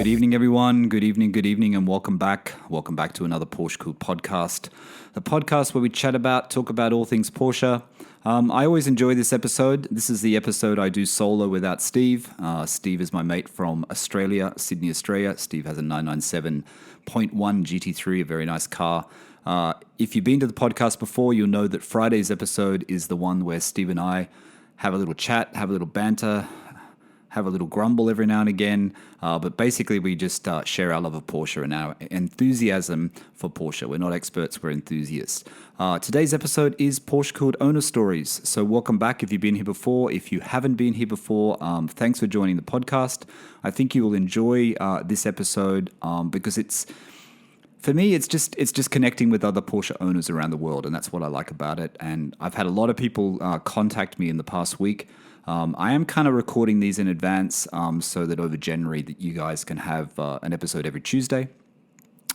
Good evening, everyone. Good evening, and welcome back. Welcome back to another PorscheCooled Podcast, the podcast where we talk about all things Porsche. I always enjoy this episode. This is the episode I do solo without Steve. Steve is my mate from Australia, Sydney, Australia. Steve has a 997.1 GT3, a very nice car. If you've been to the podcast before, you'll know that Friday's episode is the one where Steve and I have a little chat, have a little banter, have a little grumble every now and again, but basically we just share our love of Porsche and our enthusiasm for Porsche. We're not experts, we're enthusiasts. Today's episode is PorscheCooled Owner Stories. So welcome back if you've been here before. If you haven't been here before, thanks for joining the podcast. I think you will enjoy this episode because for me, it's just connecting with other Porsche owners around the world, and that's what I like about it. And I've had a lot of people contact me in the past week. I am kind of recording these in advance so that over January that you guys can have an episode every Tuesday.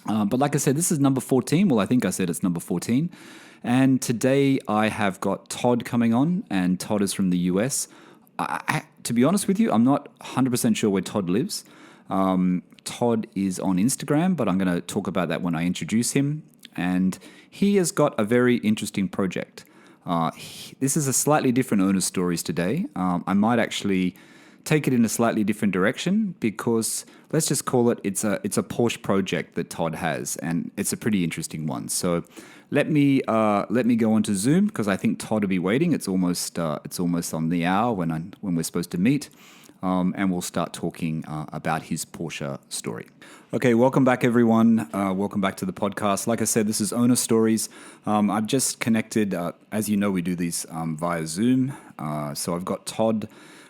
But like I said, this is number 14. Well, I think I said it's number 14. And today I have got Todd coming on, and Todd is from the US. To be honest with you, I'm not 100% sure where Todd lives. Todd is on Instagram, but I'm going to talk about that when I introduce him. And he has got a very interesting project. This is a slightly different owner stories today. I might actually take it in a slightly different direction because let's just call it's a Porsche project that Todd has, and it's a pretty interesting one. So let me go onto Zoom because I think Todd will be waiting. It's almost on the hour when we're supposed to meet. And we'll start talking about his Porsche story. Okay, welcome back, everyone. Welcome back to the podcast. Like I said, this is Owner Stories. I've just connected. As you know, we do these via Zoom. So I've got Todd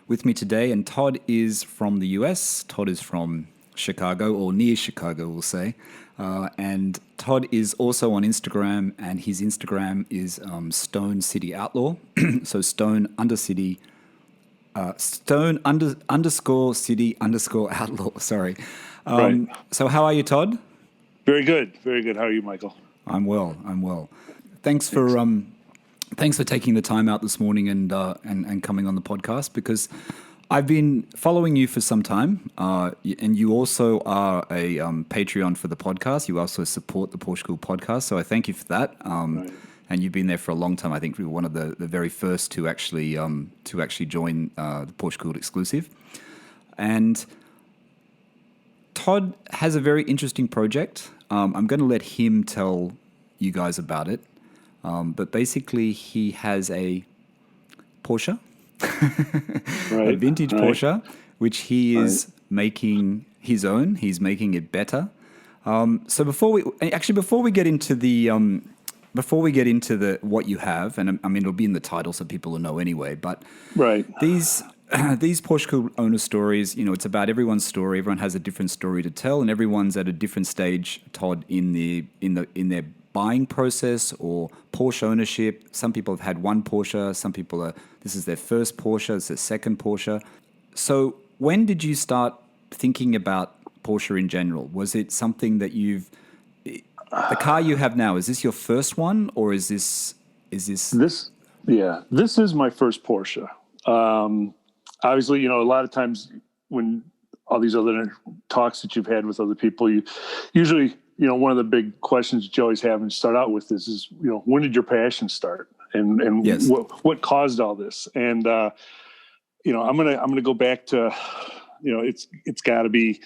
with me today, and Todd is from the US. Todd is from Chicago, or near Chicago, we'll say. And Todd is also on Instagram, and his Instagram is Stone City Outlaw. So Stone City Outlaw. Sorry. Right. So how are you, Todd? Very good. Very good. How are you, Michael? I'm well. Thanks for taking the time out this morning and coming on the podcast, because I've been following you for some time, and you also are a Patreon for the podcast. You also support the PorscheCooled Podcast, so I thank you for that. Right. And you've been there for a long time. I think you were one of the very first to actually join the PorscheCooled exclusive. And Todd has a very interesting project. I'm going to let him tell you guys about it. But basically, he has a Porsche, a vintage Porsche, which he is making his own. He's making it better. So before we get into what you have, and I mean it'll be in the title so people will know anyway, but these PorscheCooled owner stories, it's about everyone's story. Everyone has a different story to tell, and everyone's at a different stage, Todd, in their buying process or Porsche ownership. Some people have had one Porsche, some people this is their first Porsche, it's their second Porsche. So when did you start thinking about Porsche in general? Was it something that the car you have now, is this your first one, or is this? This is my first Porsche. Obviously, a lot of times when all these other talks that you've had with other people, you usually, one of the big questions that you always have and start out with is when did your passion start, and yes. what caused all this? And I'm gonna go back to, it's got to be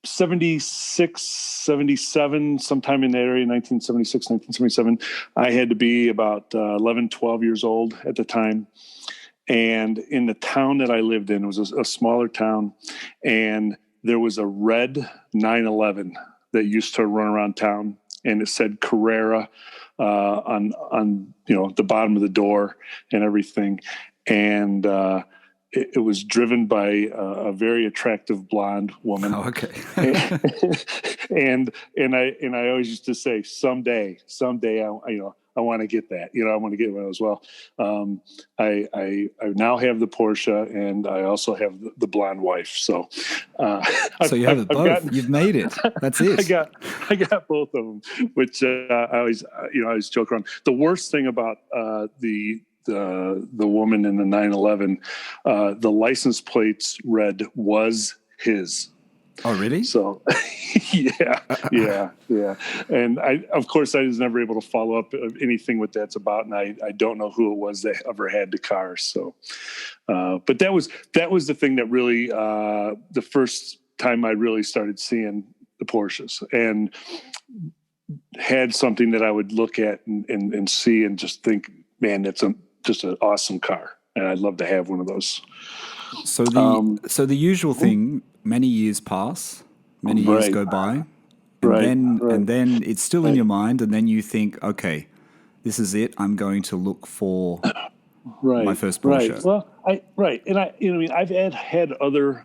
76, 77, sometime in that area, 1976, 1977. I had to be about 11, 12 years old at the time. And in the town that I lived in, it was a smaller town, and there was a red 911 that used to run around town, and it said Carrera on the bottom of the door and everything. And it was driven by a very attractive blonde woman. Oh, okay. and I always used to say, someday, I want to get that. I want to get one as well. I now have the Porsche, and I also have the blonde wife. So, so you have it both. You've made it. That's it. I got both of them, which I always joke around. The worst thing about the woman in the 911, the license plates read was his. Oh, really? So, yeah. And of course, I was never able to follow up anything what that's about, and I don't know who it was that ever had the car. So, but that was the thing that really the first time I really started seeing the Porsches and had something that I would look at and see and just think, man, that's just an awesome car, and I'd love to have one of those. So the usual thing, many years pass, many years go by, and then it's still in your mind, and then you think, okay, this is it. I'm going to look for my first Porsche. Right. Well, and I've had other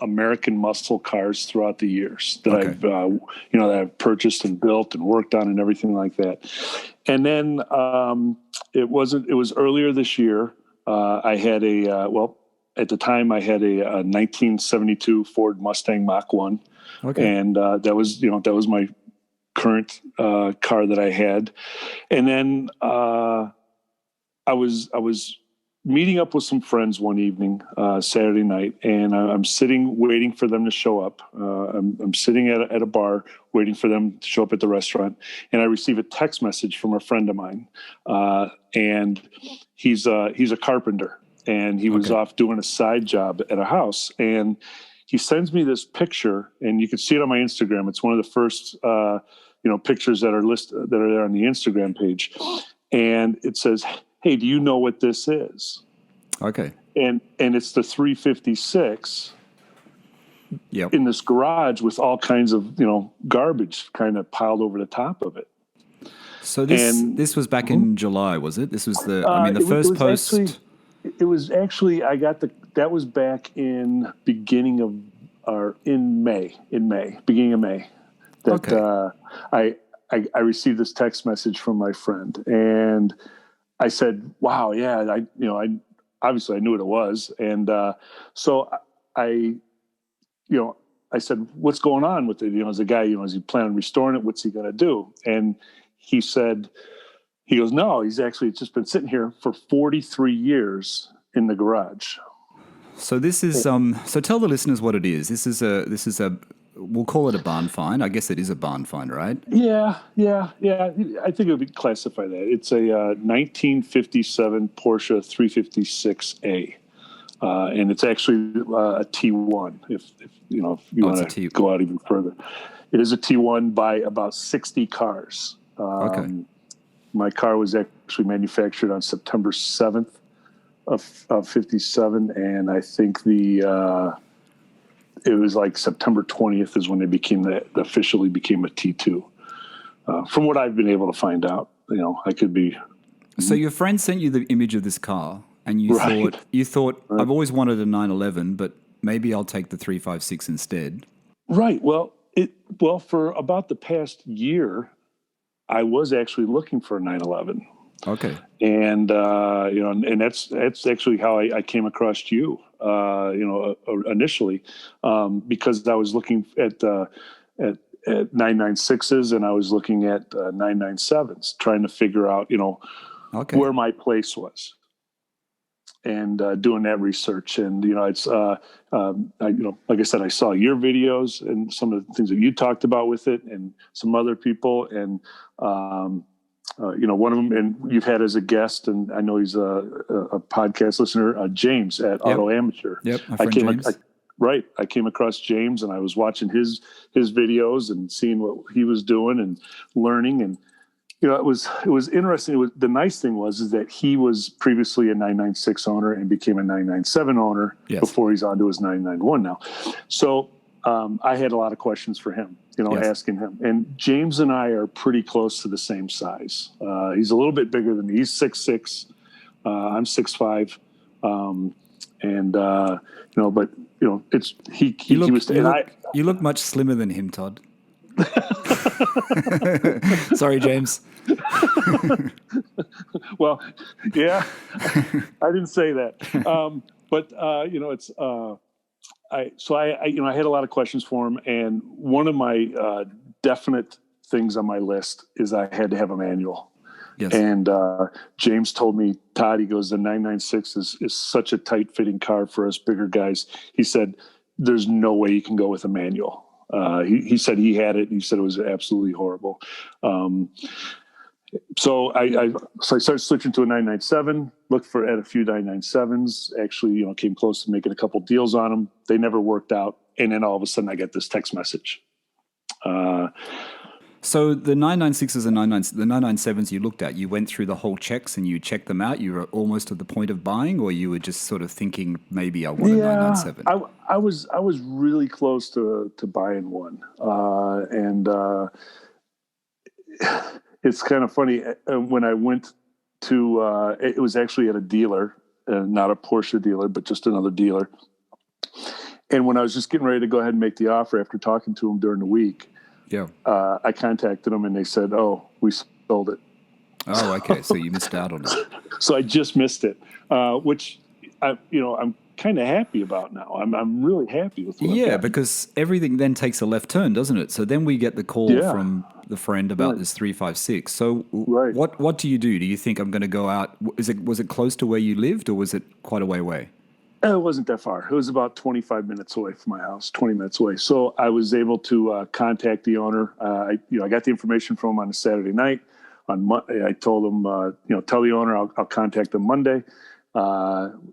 American muscle cars throughout the years that I've purchased and built and worked on and everything like that. And then it was earlier this year. I had at the time I had a 1972 Ford Mustang Mach 1. Okay. And that was my current car that I had. And then I was meeting up with some friends one evening, Saturday night, and I'm sitting waiting for them to show up. I'm sitting at a bar waiting for them to show up at the restaurant, and I receive a text message from a friend of mine, and he's a carpenter, and he was off doing a side job at a house, and he sends me this picture, and you can see it on my Instagram. It's one of the first pictures that are there on the Instagram page, and it says, "Hey, do you know what this is?" Okay. And it's the 356 in this garage with all kinds of, garbage kind of piled over the top of it. So this was back in July, was it? This was the first post. It was actually, that was back in beginning of May, beginning of May, that I received this text message from my friend, and I said, "Wow, yeah." I obviously I knew what it was, and so I said, "What's going on with it? Is the guy, is he planning on restoring it? What's he going to do?" And he goes, "No, he's actually just been sitting here for 43 years in the garage." So this is so tell the listeners what it is. This is a we'll call it a barn find. I guess it is a barn find, right? Yeah. I think it would be classified that. It's a 1957 Porsche 356A, and it's actually a T1. If you want to go out even further, it is a T1 by about 60 cars. My car was actually manufactured on September 7th of 57, and I think it was like September 20th is when they officially became a T2. From what I've been able to find out, I could be. So your friend sent you the image of this car, and you thought I've always wanted a 911, but maybe I'll take the 356 instead. Right. Well, for about the past year, I was actually looking for a 911. Okay. And and that's actually how I came across you. Initially, because I was looking at 996s and I was looking at 997s, trying to figure out where my place was, and doing that research. And it's like I said, I saw your videos and some of the things that you talked about with it, and some other people, and one of them, and you've had as a guest, and I know he's a podcast listener, James at Auto Amateur. Yep, my friend James. I came across James, and I was watching his videos and seeing what he was doing and learning, and it was interesting. The nice thing is that he was previously a 996 owner and became a 997 owner before he's on to his 991 now. So I had a lot of questions for him. Asking him. And James and I are pretty close to the same size. He's a little bit bigger than me. He's 6'6". I'm 6'5". But it's you look much slimmer than him, Todd. Sorry, James. Well, yeah, I didn't say that. I had a lot of questions for him, and one of my definite things on my list is I had to have a manual. Yes. And James told me, Todd, he goes, the 996 is such a tight fitting car for us bigger guys. He said, there's no way you can go with a manual. He said he had it, and he said it was absolutely horrible. So I started switching to a 997, looked at a few 997s, actually, came close to making a couple deals on them. They never worked out. And then all of a sudden I get this text message. So the 996s and the 997s you looked at, you went through the whole checks and you checked them out. You were almost at the point of buying, or you were just sort of thinking maybe I want a 997? I was really close to buying one. It's kind of funny when I went to, it was actually at a dealer, not a Porsche dealer, but just another dealer. And when I was just getting ready to go ahead and make the offer after talking to them during the week, I contacted them and they said, "Oh, we sold it." Oh, okay. So you missed out on it. So I just missed it, which I'm kind of happy about now. I'm really happy with what because everything then takes a left turn, doesn't it? So then we get the call from the friend about this 356. So what do you do? Do you think I'm going to go out? Was it close to where you lived, or was it quite a way away? It wasn't that far. It was about 25 minutes away from my house, 20 minutes away. So I was able to contact the owner. I got the information from him on a Saturday night. On Monday, I told him, tell the owner I'll contact them Monday.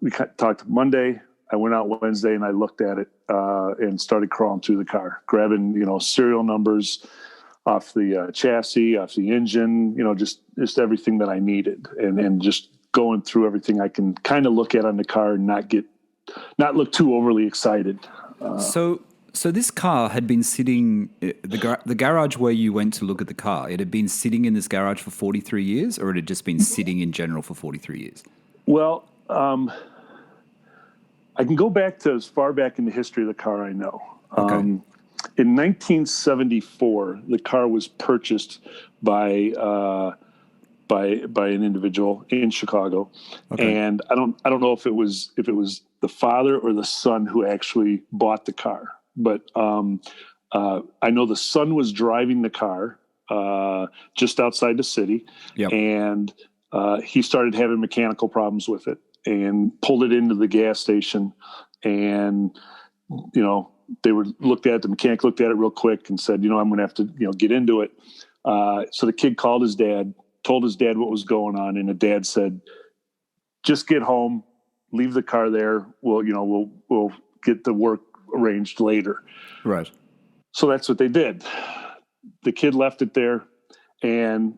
We talked Monday. I went out Wednesday and I looked at it and started crawling through the car, grabbing serial numbers off the chassis, off the engine, just everything that I needed, and just going through everything I can kind of look at on the car and not look too overly excited. So this car had been sitting, the garage where you went to look at the car, it had been sitting in this garage for 43 years, or it had just been sitting in general for 43 years? Well, I can go back to as far back in the history of the car I know. Okay. In 1974, the car was purchased by an individual in Chicago, and I don't know if it was the father or the son who actually bought the car, but I know the son was driving the car just outside the city, and he started having mechanical problems with it and pulled it into the gas station, and the mechanic looked at it real quick and said, I'm going to have to get into it. So the kid called his dad, told his dad what was going on, and the dad said, "Just get home, leave the car there. We'll get the work arranged later." Right. So that's what they did. The kid left it there, and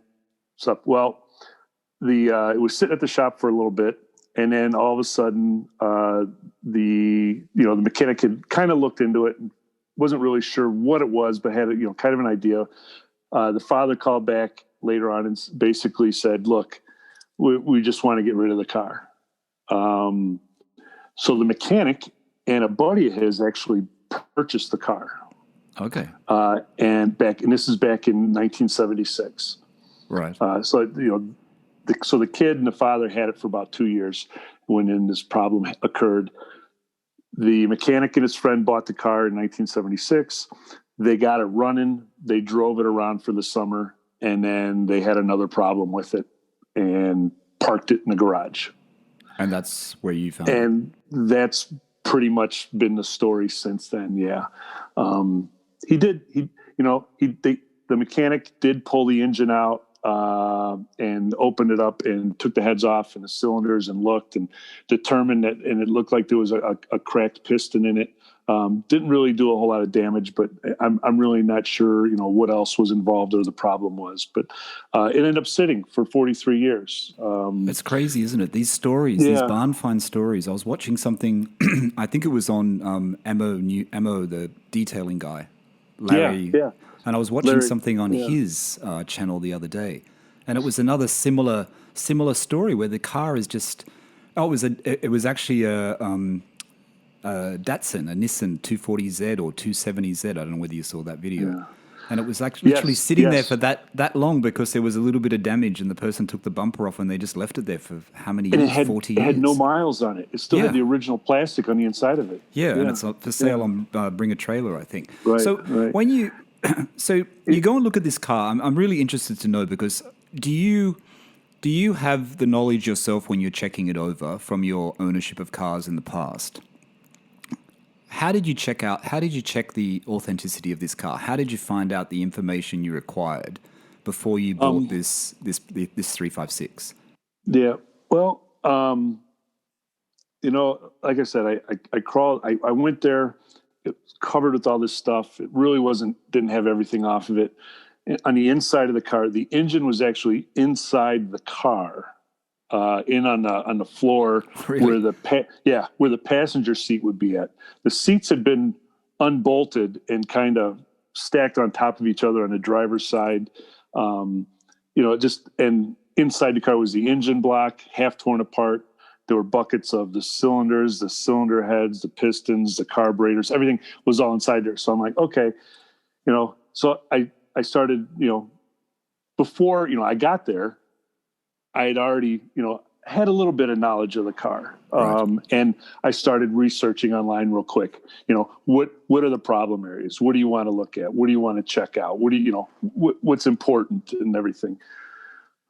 so it was sitting at the shop for a little bit, and then all of a sudden, the mechanic had kind of looked into it, and wasn't really sure what it was, but had kind of an idea. The father called back later on and basically said, "Look, we just want to get rid of the car." So the mechanic and a buddy of his actually purchased the car. Okay. And this is back in 1976. Right. So the kid and the father had it for about 2 years when this problem occurred. The mechanic and his friend bought the car in 1976. They got it running. They drove it around for the summer, and then they had another problem with it and parked it in the garage. And that's where you found it? And that's pretty much been the story since then. Yeah. The mechanic did pull the engine out and opened it up and took the heads off and the cylinders and looked and determined that, and it looked like there was a cracked piston in it. Didn't really do a whole lot of damage, but I'm really not sure, what else was involved or the problem was. But it ended up sitting for 43 years. It's crazy, isn't it? These stories, these barn find stories. I was watching something, I think it was on Ammo, the detailing guy, Larry. Yeah. And I was watching something on his channel the other day, and it was another similar story where the car is just. It was actually a Datsun, a Nissan 240Z or 270Z. I don't know whether you saw that video. Yeah. And it was actually literally sitting there for that long because there was a little bit of damage and the person took the bumper off and they just left it there for how many years? 40 years. It had no miles on it. It still had the original plastic on the inside of it. Yeah, and it's for sale on Bring a Trailer, I think. Right, so when you go and look at this car, I'm really interested to know because do you have the knowledge yourself when you're checking it over from your ownership of cars in the past? how did you check the authenticity of this car? How did you find out the information you required before you bought this 356? Yeah. Well, like I said, I went there. It was covered with all this stuff. It really didn't have everything off of it. On the inside of the car, the engine was actually inside the car, in on the floor. Really? where the passenger seat would be at. The seats had been unbolted and kind of stacked on top of each other on the driver's side. And inside the car was the engine block, half torn apart. There were buckets of the cylinders, the cylinder heads, the pistons, the carburetors. Everything was all inside there. So I'm like, okay, so I started, before, I got there, I had already, had a little bit of knowledge of the car. Right. And I started researching online real quick. What are the problem areas? What do you want to look at? What do you want to check out? What's important and everything.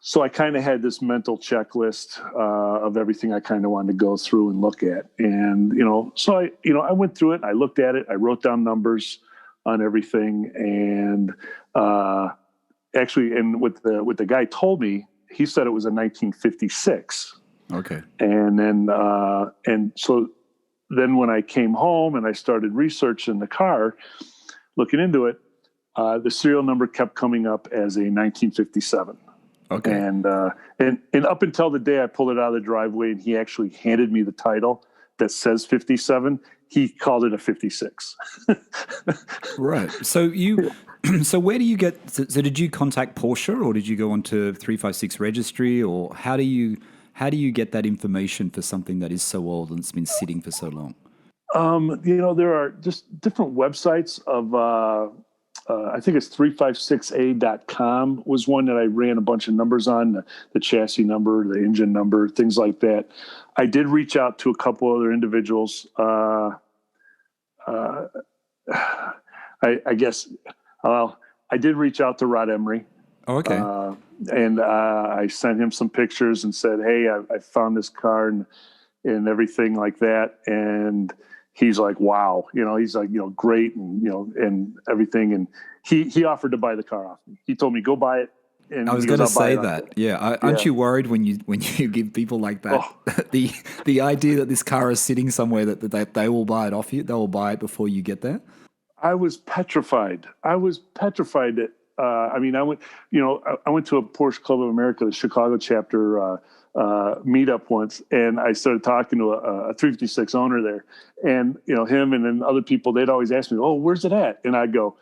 So I kind of had this mental checklist of everything I kind of wanted to go through and look at. And, so I went through it. I looked at it. I wrote down numbers on everything. And and what the guy told me, he said it was a 1956. Okay. And then, so then when I came home and I started researching the car, looking into it, the serial number kept coming up as a 1957. Okay. And up until the day I pulled it out of the driveway and he actually handed me the title that says 57, he called it a 56. Right. So so where do you get? So did you contact Porsche, or did you go onto 356 registry, or how do you get that information for something that is so old and it's been sitting for so long? There are just different websites of. I think it's 356a.com was one that I ran a bunch of numbers on, the chassis number, the engine number, things like that. I did reach out to a couple other individuals. I did reach out to Rod Emery. Oh, okay. And I sent him some pictures and said, hey, I found this car and everything like that. And he's like, wow, he's like, great. And, and everything. And he offered to buy the car off me. He told me, go buy it. And I was going to say that. Yeah. Aren't you worried when you give people like that, the idea that this car is sitting somewhere that they will buy it off you? They will buy it before you get there. I was petrified. That, I went to a Porsche Club of America, the Chicago chapter, meetup once, and I started talking to a 356 owner there, and him and then other people, they'd always ask me, oh, where's it at? And I'd go,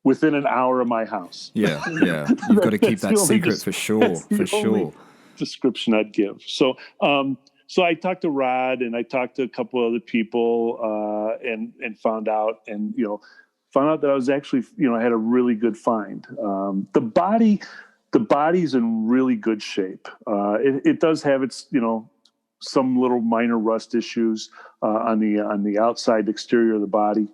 within an hour of my house. Yeah. You've got to keep that secret for sure. Description I'd give. So I talked to Rod and I talked to a couple other people and found out that I was actually, I had a really good find. The body's in really good shape. It does have its, some little minor rust issues on the outside exterior of the body.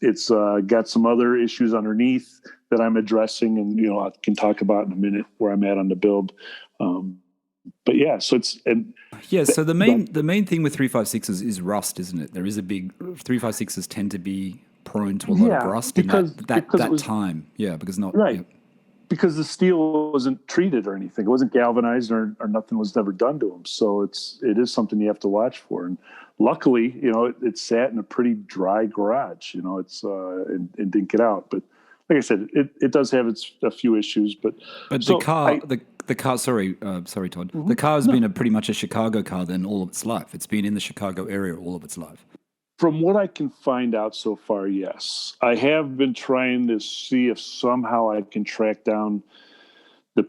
It's got some other issues underneath that I'm addressing, and I can talk about in a minute where I'm at on the build. But yeah, so it's so the main thing with 356s is rust, isn't it? There is a big 356s tend to be prone to a lot of rust because time. Yeah, because not right. Yeah. Because the steel wasn't treated or anything. It wasn't galvanized or nothing was ever done to them. So it is something you have to watch for. And luckily, it sat in a pretty dry garage, it's, and didn't get out. But like I said, it does have a few issues, but so the car, sorry, Todd. Mm-hmm. The car has been pretty much a Chicago car then all of its life. It's been in the Chicago area all of its life. From what I can find out so far, yes. I have been trying to see if somehow I can track down the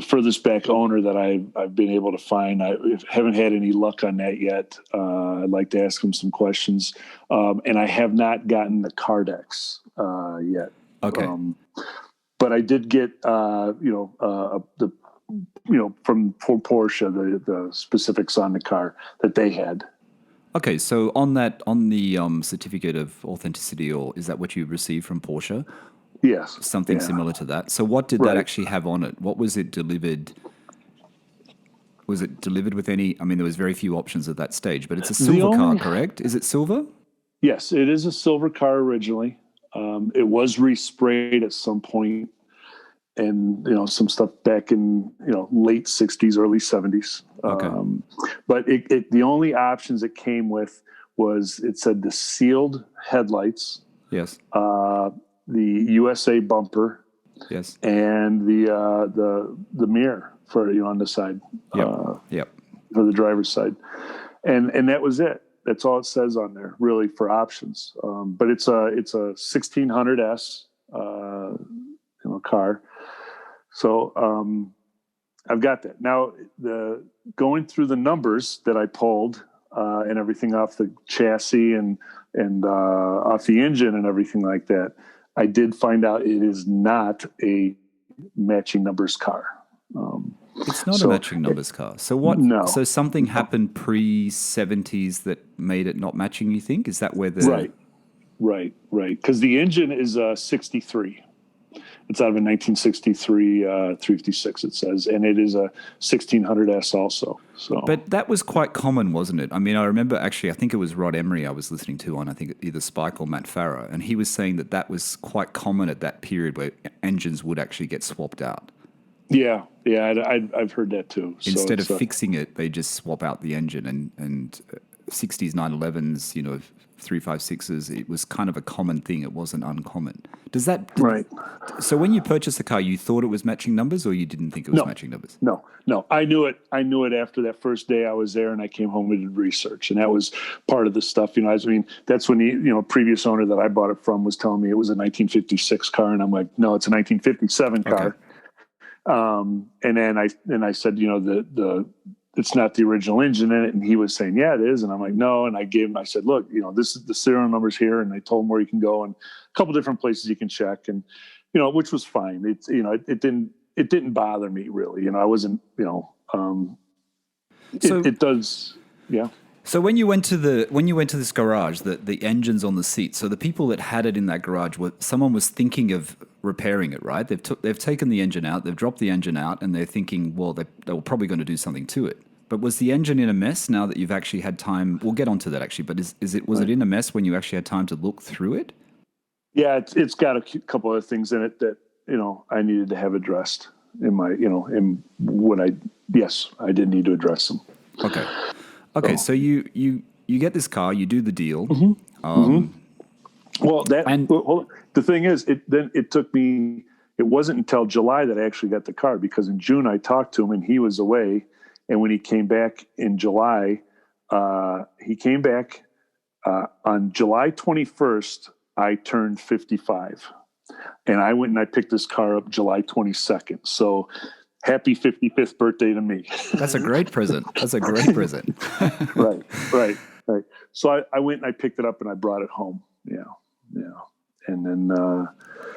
furthest back owner that I've been able to find. I haven't had any luck on that yet. I'd like to ask him some questions, and I have not gotten the Cardex yet. Okay, but I did get from Porsche the specifics on the car that they had. Okay, so on the certificate of authenticity, or is that what you received from Porsche? Yes. Something similar to that. So what did that actually have on it? What was it delivered? Was it delivered with any? I mean, there was very few options at that stage, but it's a The silver car, only- correct? Is it silver? Yes, it is a silver car originally. It was resprayed at some point, and some stuff back in late '60s, early '70s. Okay. But the only options it came with was, it said the sealed headlights, Yes. the USA bumper, Yes. and the mirror for on the side, Yep. for the driver's side, and that was it. That's all it says on there, really, for options. But it's a 1600S car. So I've got that. Now, going through the numbers that I pulled and everything off the chassis and off the engine and everything like that, I did find out it is not a matching numbers car. It's not a matching numbers car. So what? No. So something happened pre-70s that made it not matching, you think? Is that where the... Right. Because the engine is a 63. It's out of a 1963 356, it says, and it is a 1600S also. So, But that was quite common, wasn't it? I mean, I remember actually, I think it was Rod Emery I was listening to on, I think either Spike or Matt Farah, and he was saying that was quite common at that period where engines would actually get swapped out. Yeah, I've heard that too. Instead of fixing it, they just swap out the engine, and 60s 911s, 356s, it was kind of a common thing. It wasn't uncommon. Right. So when you purchased the car, you thought it was matching numbers, or you didn't think it was matching numbers? No. I knew it after that first day I was there, and I came home and did research, and that was part of the stuff. That's when the previous owner that I bought it from was telling me it was a 1956 car, and I'm like, no, it's a 1957 car. Okay. And then I said, it's not the original engine in it. And he was saying, yeah, it is. And I'm like, no. And I said, look, this is the serial numbers here. And I told him where you can go and a couple different places you can check, and, which was fine. It's, it didn't bother me really. I wasn't, it does. Yeah. So when you went to this garage, the engine's on the seat. So the people that had it in that garage, someone was thinking of repairing it, right? They've taken the engine out, they've dropped the engine out, and they're thinking, well, they were probably going to do something to it. But was the engine in a mess now that you've actually had time? We'll get onto that actually. But was it in a mess when you actually had time to look through it? Yeah, it's got a couple of things in it that I needed to have addressed in my I did need to address them. Okay, so you get this car, you do the deal. Well, the thing is, it took me. It wasn't until July that I actually got the car, because in June I talked to him and he was away, and when he came back in July, he came back on July 21st. I turned 55, and I went and I picked this car up July 22nd. So, happy 55th birthday to me. That's a great present. Right. So I went and I picked it up and I brought it home. Yeah. And then,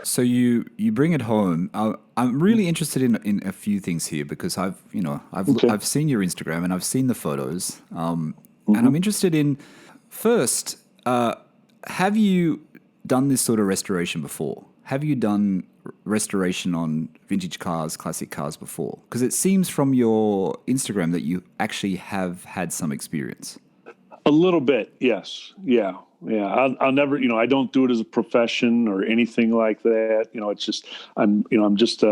so you bring it home. I'm really interested in a few things here, because I've seen your Instagram and I've seen the photos. And I'm interested in, first, have you done this sort of restoration before? Have you done restoration on vintage cars, classic cars before? Because it seems from your Instagram that you actually have had some experience. A little bit, yes. Yeah. I'll never, I don't do it as a profession or anything like that. It's just, I'm just,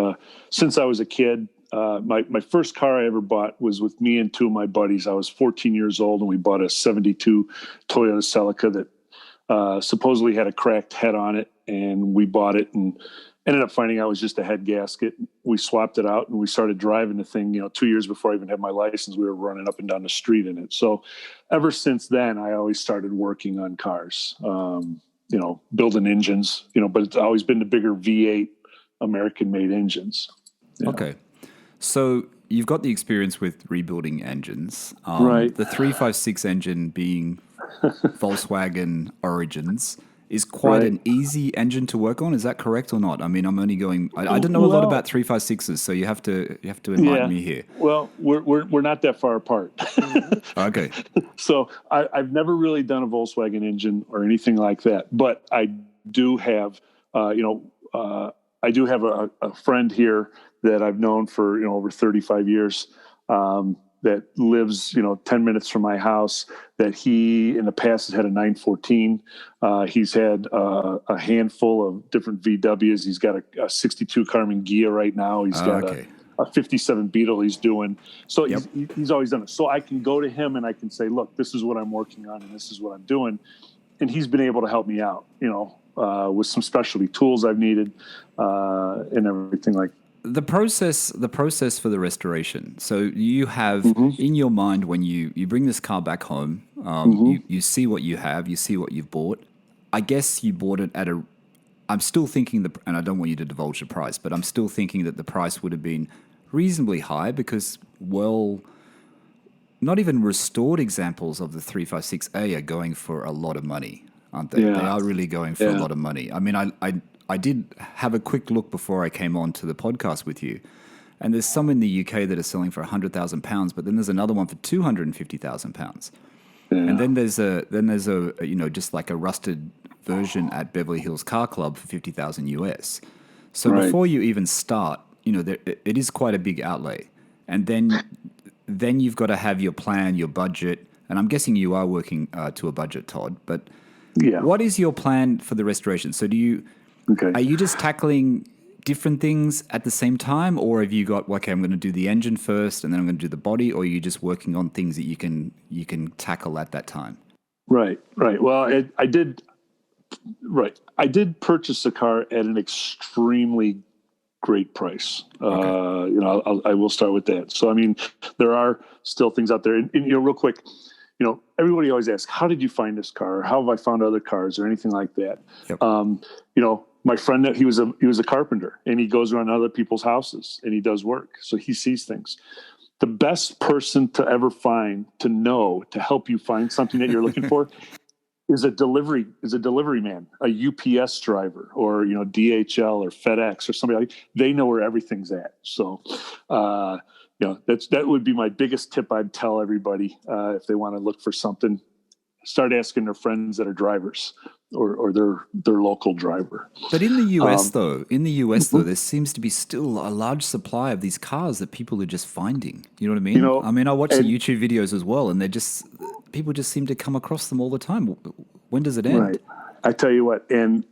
since I was a kid, my first car I ever bought was with me and two of my buddies. I was 14 years old, and we bought a 72 Toyota Celica that supposedly had a cracked head on it, and we bought it and ended up finding out it was just a head gasket. We swapped it out and we started driving the thing, 2 years before I even had my license. We were running up and down the street in it. So ever since then, I always started working on cars, building engines, but it's always been the bigger V8 American-made engines. Yeah. Okay. So you've got the experience with rebuilding engines. Right. The 356 engine being Volkswagen Origins is quite an easy engine to work on. Is that correct or not? I mean, I'm only going. I don't know a lot about 356s, so you have to enlighten me here. Well, we're not that far apart. Okay. So I've never really done a Volkswagen engine or anything like that, but I do have, a friend here that I've known for over 35 years. that lives, 10 minutes from my house, that he in the past has had a 914. He's had a handful of different VWs. He's got a 62 Carmen Ghia right now. He's got a 57 Beetle he's doing. So he's always done it. So I can go to him and I can say, look, this is what I'm working on and this is what I'm doing. And he's been able to help me out, with some specialty tools I've needed and everything like that. The process for the restoration. So you have in your mind when you bring this car back home, you see what you have, you see what you've bought. I guess you bought it at I'm still thinking and I don't want you to divulge the price, but I'm still thinking that the price would have been reasonably high because, not even restored examples of the 356A are going for a lot of money, aren't they? Yeah. They are really going for a lot of money. I mean, I did have a quick look before I came on to the podcast with you, and there's some in the UK that are selling for £100,000, but then there's another one for £250,000, and then there's a just like a rusted version at Beverly Hills Car Club for $50,000 US. So before you even start, it is quite a big outlay, and then you've got to have your plan, your budget, and I'm guessing you are working to a budget, Todd. But what is your plan for the restoration? So are you just tackling different things at the same time, or have you got, I'm going to do the engine first and then I'm going to do the body, or are you just working on things that you can tackle at that time? Right. Well, I did purchase the car at an extremely great price. I will start with that. So, I mean, there are still things out there, and real quick, everybody always asks, how did you find this car? Or how have I found other cars or anything like that? Yep. My friend, he was a carpenter, and he goes around other people's houses and he does work. So he sees things. The best person to ever find, to help you find something that you're looking for is a delivery man, a UPS driver, or, DHL or FedEx or somebody like. They know where everything's at. So, that would be my biggest tip I'd tell everybody if they want to look for something. Start asking their friends that are drivers or their local driver. But in the US, though, there seems to be still a large supply of these cars that people are just finding. You know what I mean? I watch the YouTube videos as well, and people just seem to come across them all the time. When does it end? Right. I tell you what, and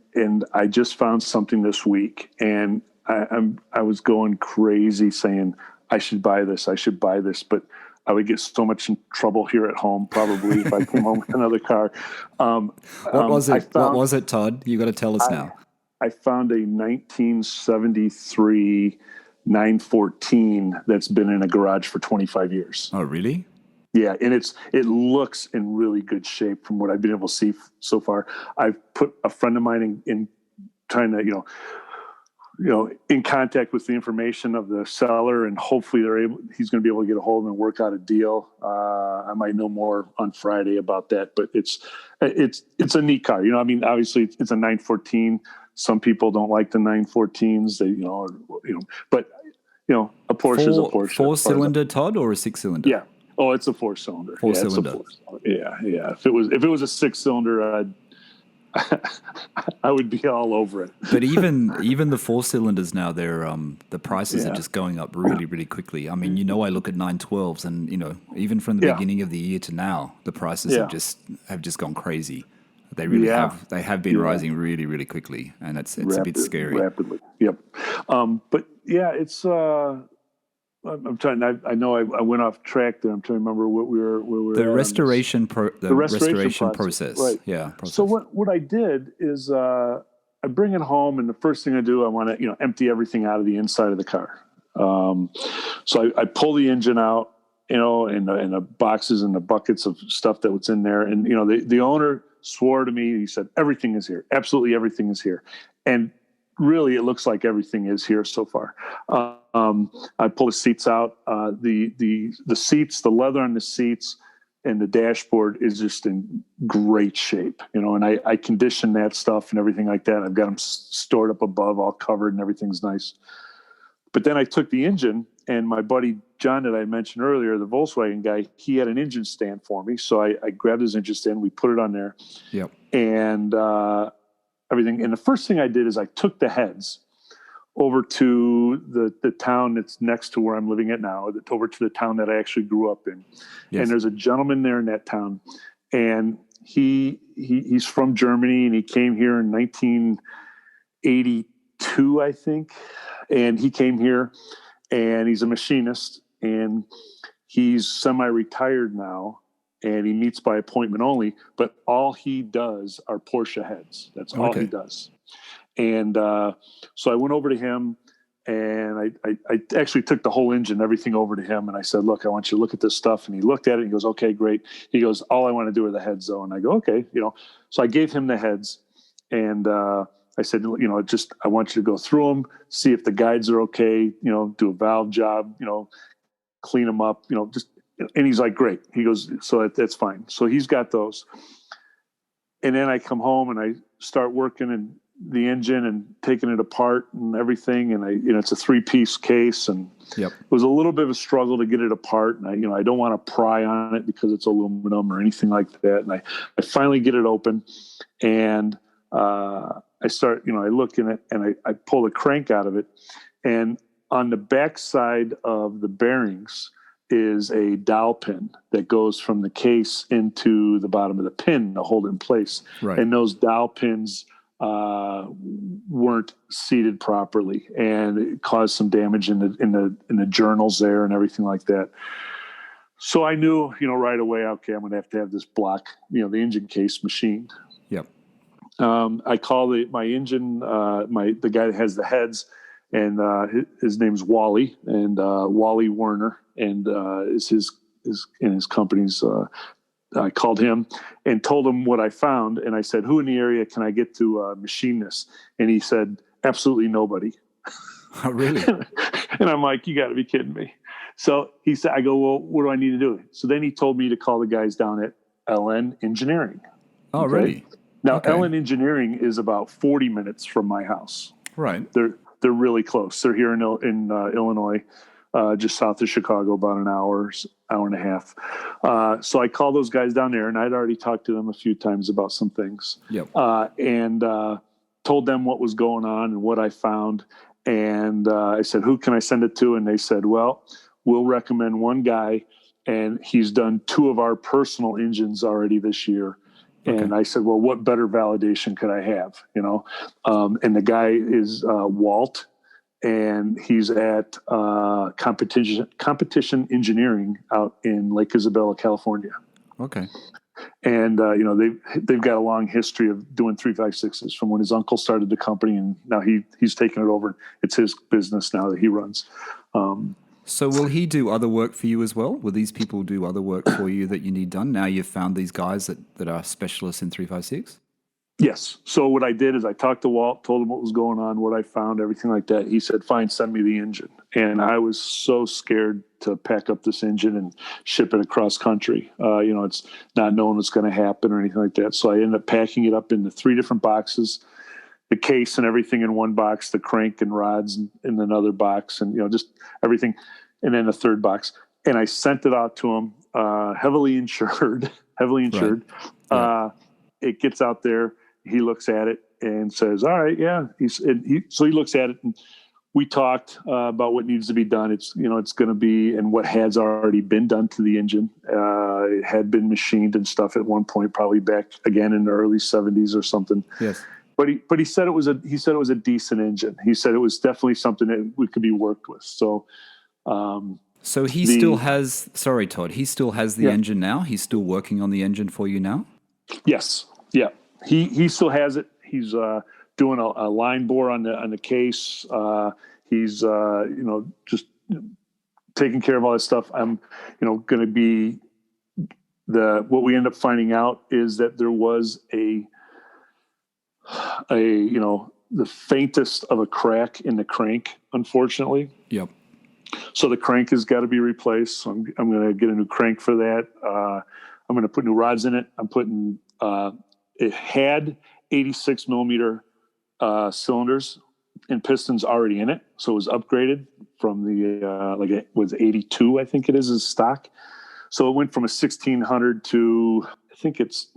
I just found something this week, and I was going crazy saying I should buy this, but I would get so much in trouble here at home probably if I came home with another car. What was it? What was it, Todd? You got to tell us now. I found a 1973 914 that's been in a garage for 25 years. Oh, really? Yeah, and it looks in really good shape from what I've been able to see so far. I've put a friend of mine in trying to, in contact with the information of the seller, and hopefully he's going to be able to get a hold of him and work out a deal. I might know more on Friday about that, but it's a neat car. Obviously it's a 914. Some people don't like the 914s. But a Porsche is a Porsche. 4-cylinder, Todd, or a 6-cylinder? Yeah. Oh, it's a 4-cylinder. 4-cylinder. Yeah. If it was a 6-cylinder, I would be all over it. But even the 4-cylinders now, they're the prices are just going up really, really quickly. I mean, I look at 912s, and even from the beginning of the year to now, the prices have just gone crazy. They really have. They have been rising really, really quickly, and it's a bit scary. Rapidly. Yep. But yeah, it's. I'm trying. I know I went off track there. I'm trying to remember where we were. The restoration process. Right. Yeah. Process. So what I did is I bring it home, and the first thing I do, I want to empty everything out of the inside of the car. So I pull the engine out, and the boxes and the buckets of stuff that was in there, and the owner swore to me. He said everything is here, absolutely everything is here, and really it looks like everything is here so far. I pull the seats out. The seats, the leather on the seats, and the dashboard is just in great shape, and I condition that stuff and everything like that. I've got them stored up above, all covered, and everything's nice. But then I took the engine, and my buddy John that I mentioned earlier, the Volkswagen guy, he had an engine stand for me. So I grabbed his engine stand, we put it on there. Yep. And everything. And the first thing I did is I took the heads over to the town that's next to where I'm living at now, over to the town that I actually grew up in. Yes. And there's a gentleman there in that town, and he's from Germany, and he came here in 1982, I think. And he came here, and he's a machinist, and he's semi-retired now, and he meets by appointment only, but all he does are Porsche heads. That's all he does. And so I went over to him, and I actually took the whole engine, everything over to him. And I said, look, I want you to look at this stuff. And he looked at it and he goes, okay, great. He goes, all I want to do are the heads though. And I go, okay, so I gave him the heads, and I said, I want you to go through them, see if the guides are okay, do a valve job, clean them up, and he's like, great. He goes, so that's fine. So he's got those. And then I come home and I start working in the engine and taking it apart and everything. And it's a 3-piece case, and it was a little bit of a struggle to get it apart. And I don't want to pry on it because it's aluminum or anything like that. And I finally get it open, and I start, I look in it, and I pull the crank out of it. And on the back side of the bearings is a dowel pin that goes from the case into the bottom of the pin to hold it in place. Right. And those dowel pins weren't seated properly, and it caused some damage in the journals there and everything like that. So I knew, right away, okay, I'm going to have this block, the engine case machined. Yep. I call my engine, the guy that has the heads, and his name's Wally, and Wally Werner, and is his company's. I called him and told him what I found, and I said, "Who in the area can I get to machine this?" And he said, "Absolutely nobody." Oh, really? And I'm like, "You got to be kidding me!" So he said, "I go, well, what do I need to do?" So then he told me to call the guys down at LN Engineering. Oh, okay? really? Now, Okay. LN Engineering is about 40 minutes from my house. Right. They're really close. They're here in Illinois, just south of Chicago, about an hour and a half. So I called those guys down there, and I'd already talked to them a few times about some things. Yep. And told them what was going on and what I found. And I said, "Who can I send it to?" And they said, "Well, we'll recommend one guy, and he's done 2 of our personal engines already this year." Okay. And I said, "Well, what better validation could I have?" And the guy is Walt, and he's at Competition Engineering out in Lake Isabella, California. Okay. And they've got a long history of doing 356s from when his uncle started the company, and now he's taken it over. It's his business now that he runs. So will he do other work for you as well? Will these people do other work for you that you need done? Now you've found these guys that are specialists in 356? Yes. So what I did is I talked to Walt, told him what was going on, what I found, everything like that. He said, "Fine, send me the engine." And I was so scared to pack up this engine and ship it across country. It's not knowing what's going to happen or anything like that. So I ended up packing it up into 3 different boxes, the case and everything in one box, the crank and rods in another box, and, just everything. And then a third box. And I sent it out to him, heavily insured. Right. It gets out there. He looks at it and says, "All right, yeah." So he looks at it, and we talked about what needs to be done. It's going to be, and what has already been done to the engine. It had been machined and stuff at one point, probably back again in the early 70s or something. Yes. But he said it was a decent engine. He said it was definitely something that we could be worked with. So. So he still has. Sorry, Todd. He still has the engine now. He's still working on the engine for you now. Yes. Yeah. He still has it. He's doing a line bore on the case. He's just taking care of all this stuff. I'm going to be what we end up finding out is that there was the faintest of a crack in the crank, unfortunately. Yep. So the crank has got to be replaced. So I'm going to get a new crank for that. I'm going to put new rods in it. I'm putting it had 86 millimeter cylinders and pistons already in it, so it was upgraded from the it was 82, I think it is stock. So it went from a 1600 to I think it's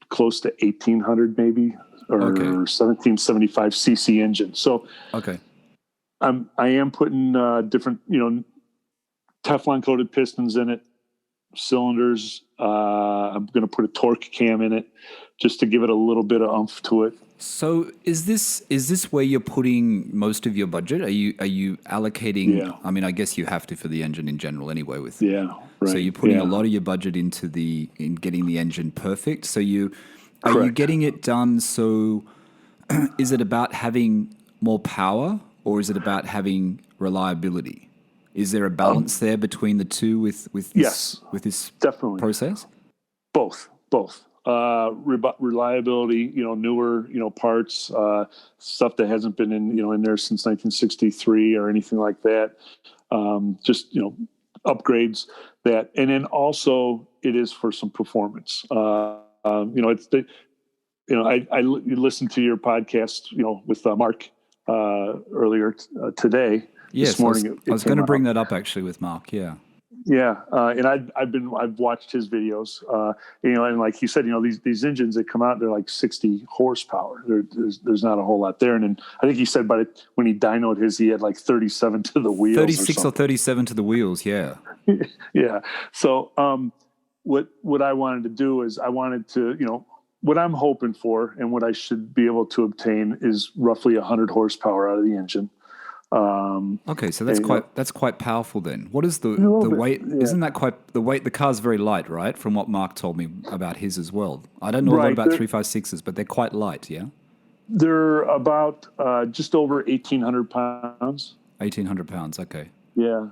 close to 1800 maybe or Okay. 1775 cc engine. So Okay. I am putting different, Teflon coated pistons in it, cylinders. I'm going to put a torque cam in it just to give it a little bit of oomph to it. So is this where you're putting most of your budget? Are you allocating? Yeah. I mean, I guess you have to for the engine in general anyway. With Yeah, right. So you're putting yeah. a lot of your budget in getting the engine perfect. So are you Correct. getting it done? So is it about having more power or is it about having reliability? Is there a balance there between the two with this, Yes, with this definitely. process? Both. Reliability, newer, parts, stuff that hasn't been in there since 1963 or anything like that. Just, upgrades that. And then also it is for some performance. I listened to your podcast, with Mark earlier today. Yes, This morning. I was going to bring that up actually with Mark. Yeah. Yeah, and I've watched his videos, and like you said, these engines that come out, they're like 60 horsepower. There's not a whole lot there, and then I think he said when he dynoed his, he had like 37 to the wheels, 36 or 37 to the wheels. Yeah. Yeah. So what I wanted to do is I wanted to, what I'm hoping for and what I should be able to obtain is roughly 100 horsepower out of the engine. Okay, so that's quite powerful then. What is the weight? Yeah. Isn't that quite the weight? The car's very light, right? From what Mark told me about his as well. I don't know a lot about 356s, but they're quite light, yeah? They're about just over 1,800 pounds. 1,800 pounds, okay. Yeah.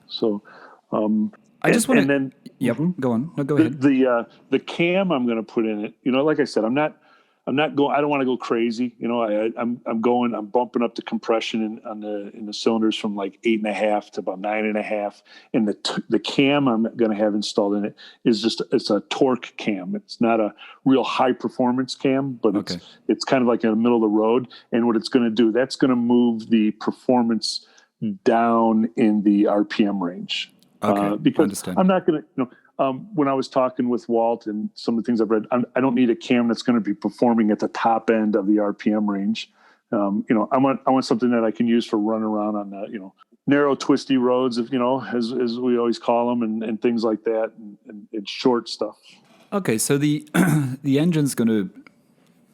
So I just want to... then, yep, go on. No, go ahead. The cam I'm going to put in it, like I said, I don't want to go crazy. I'm bumping up the compression in the cylinders from like 8.5 to about 9.5. And the cam I'm going to have installed in it is it's a torque cam. It's not a real high performance cam, but it's kind of like in the middle of the road. And what it's going to do, that's going to move the performance down in the RPM range. Okay, because I'm not going to, when I was talking with Walt and some of the things I've read, I don't need a cam that's going to be performing at the top end of the RPM range. I want something that I can use for running around on the, narrow, twisty roads, as we always call them, and things like that, and short stuff. Okay, so the engine's going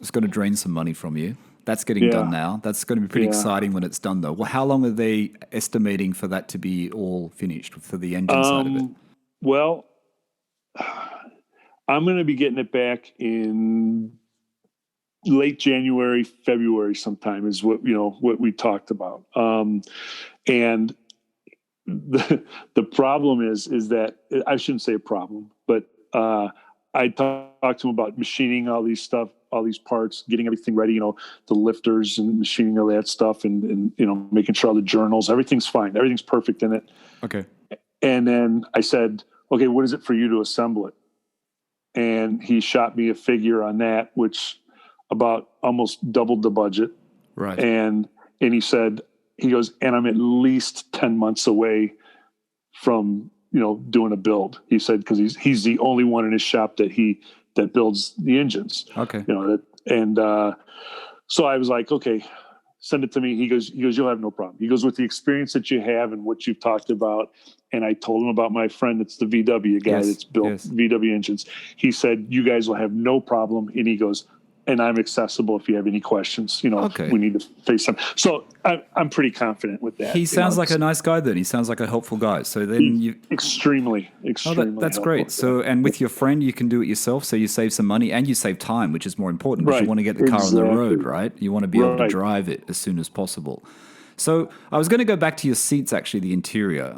to drain some money from you. That's getting done now. That's going to be pretty exciting when it's done, though. Well, how long are they estimating for that to be all finished for the engine side of it? Well, I'm going to be getting it back in late January, February sometime is what we talked about. And the problem is that I shouldn't say a problem, but I talked to him about machining all these parts, getting everything ready, the lifters and machining all that stuff and making sure all the journals, everything's fine. Everything's perfect in it. Okay. And then I said, okay, what is it for you to assemble it? And he shot me a figure on that, which about almost doubled the budget. Right. And he goes, and I'm at least 10 months away from, doing a build. He said, because he's the only one in his shop that builds the engines. Okay. So I was like, okay, send it to me. He goes, you'll have no problem. He goes, with the experience that you have and what you've talked about. And I told him about my friend that's the VW guy that's built VW engines. He said, you guys will have no problem. And he goes, and I'm accessible if you have any questions. We need to face them. So I'm pretty confident with that. He sounds like a nice guy then. He sounds like a helpful guy. So then you... Extremely. That's great. So, and with your friend, you can do it yourself. So you save some money and you save time, which is more important because you want to get the car on the road, right? You want to be able to drive it as soon as possible. So I was going to go back to your seats, actually, the interior.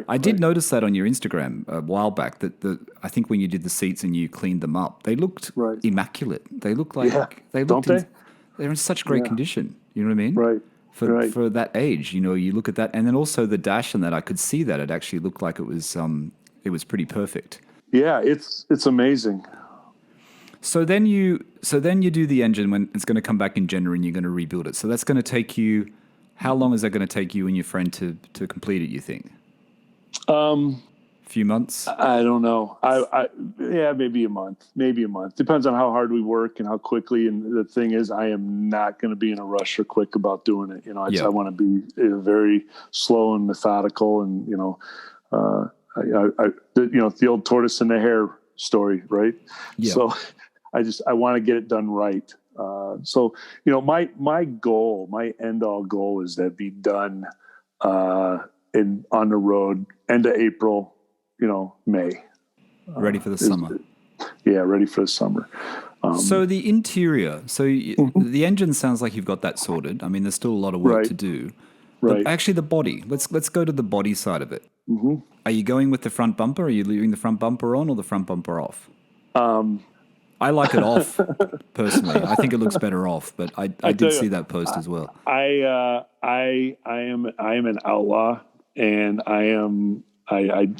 I did notice that on your Instagram a while back, that I think when you did the seats and you cleaned them up, they looked immaculate. They look like they're in such great condition. You know what I mean? Right. For that age, you look at that, and then also the dash and that, I could see that it actually looked like it was pretty perfect. Yeah, it's amazing. So then you do the engine when it's going to come back in January and you're going to rebuild it. So that's going to take you. How long is that going to take you and your friend to complete it, you think? Few months? I don't know. Yeah, maybe a month. Depends on how hard we work and how quickly. And the thing is, I am not going to be in a rush or quick about doing it. I want to be very slow and methodical. And the old tortoise and the hare story, right? Yeah. So I want to get it done right. My goal, my end all goal is that be done on the road end of April. May. Ready for the summer. Ready for the summer. So the interior, the engine sounds like you've got that sorted. I mean, there's still a lot of work to do. Right. Actually, the body. Let's go to the body side of it. Mm-hmm. Are you going with the front bumper? Are you leaving the front bumper on or the front bumper off? I like it off, personally. I think it looks better off, but I did see that post as well. I am an outlaw, and I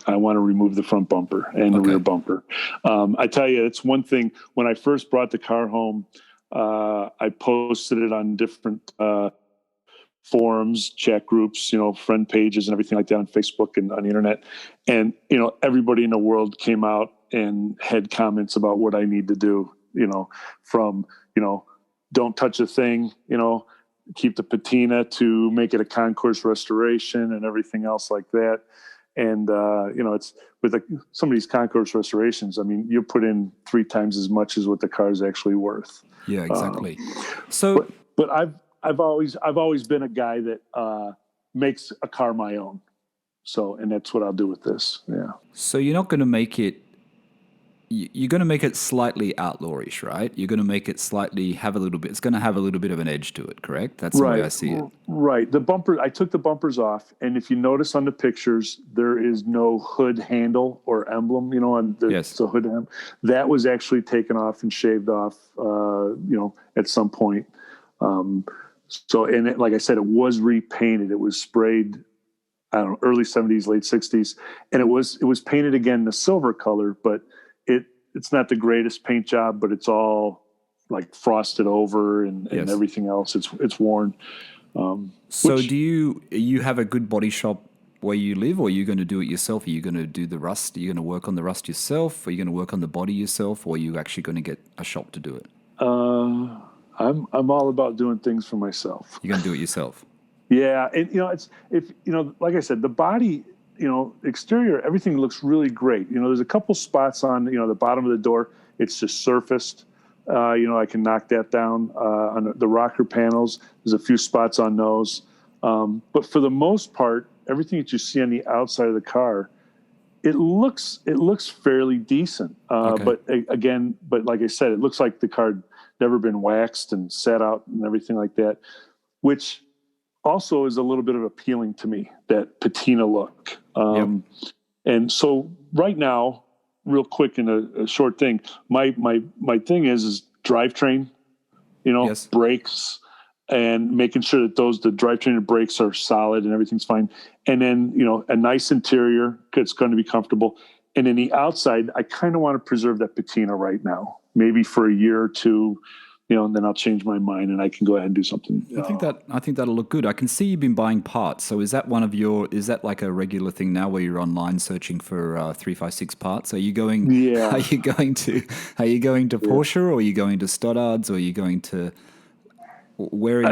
want to remove the front bumper and the rear bumper. I tell you, it's one thing. When I first brought the car home, I posted it on different forums, chat groups, friend pages and everything like that on Facebook and on the internet. And, everybody in the world came out and had comments about what I need to do, from, don't touch a thing, keep the patina to make it a concourse restoration and everything else like that. And, it's with some of these concourse restorations, I mean, you put in 3 times as much as what the car is actually worth. Yeah, exactly. But I've always been a guy that makes a car my own. So, and that's what I'll do with this. Yeah. So you're not going to make it, you're going to make it slightly outlawish, right? You're going to make it it's going to have a little bit of an edge to it, correct? That's the way I see it. Right. The bumper, I took the bumpers off, and if you notice on the pictures, there is no hood handle or emblem, on the hood handle. That was actually taken off and shaved off, at some point. Like I said, it was repainted. It was sprayed, I don't know, early 70s, late 60s. And it was painted again the silver color, but it's not the greatest paint job, but it's all like frosted over and everything else. It's worn. So do you have a good body shop where you live, or are you going to do it yourself? Are you going to do the rust? Are you going to work on the rust yourself? Are you going to work on the body yourself, or are you actually going to get a shop to do it? I'm all about doing things for myself. You're going to do it yourself. Yeah. And like I said, the body, exterior, everything looks really great. There's a couple spots on, the bottom of the door. It's just surfaced. I can knock that down on the rocker panels. There's a few spots on those. But for the most part, everything that you see on the outside of the car, it looks fairly decent. But like I said, it looks like the car never been waxed and set out and everything like that, which also is a little bit of appealing to me, that patina look. And so right now, real quick in a short thing, my thing is drivetrain, brakes, and making sure that the drivetrain and brakes are solid and everything's fine. And then, a nice interior, it's going to be comfortable. And then the outside, I kind of want to preserve that patina right now, maybe for a year or two, and then I'll change my mind and I can go ahead and do something. I think that'll look good. I can see you've been buying parts. So is that is that like a regular thing now where you're online searching for 356 parts? Are you going? Yeah. Are you going to Porsche, or are you going to Stoddard's, or are you going to? Where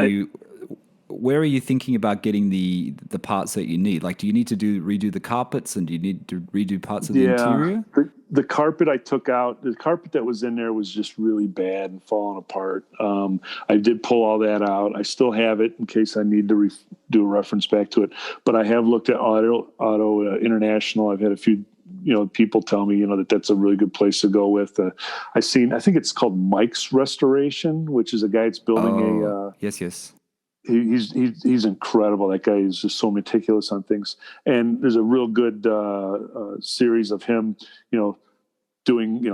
are you thinking about getting the parts that you need? Like, do you need to redo the carpets, and do you need to redo parts of the interior? The carpet I took out, the carpet that was in there was just really bad and falling apart. I did pull all that out. I still have it in case I need to do a reference back to it. But I have looked at Auto International. I've had a few people tell me that's a really good place to go with. I think it's called Mike's Restoration, which is a guy that's building yes. He's incredible. That guy is just so meticulous on things. And there's a real good series of him, doing,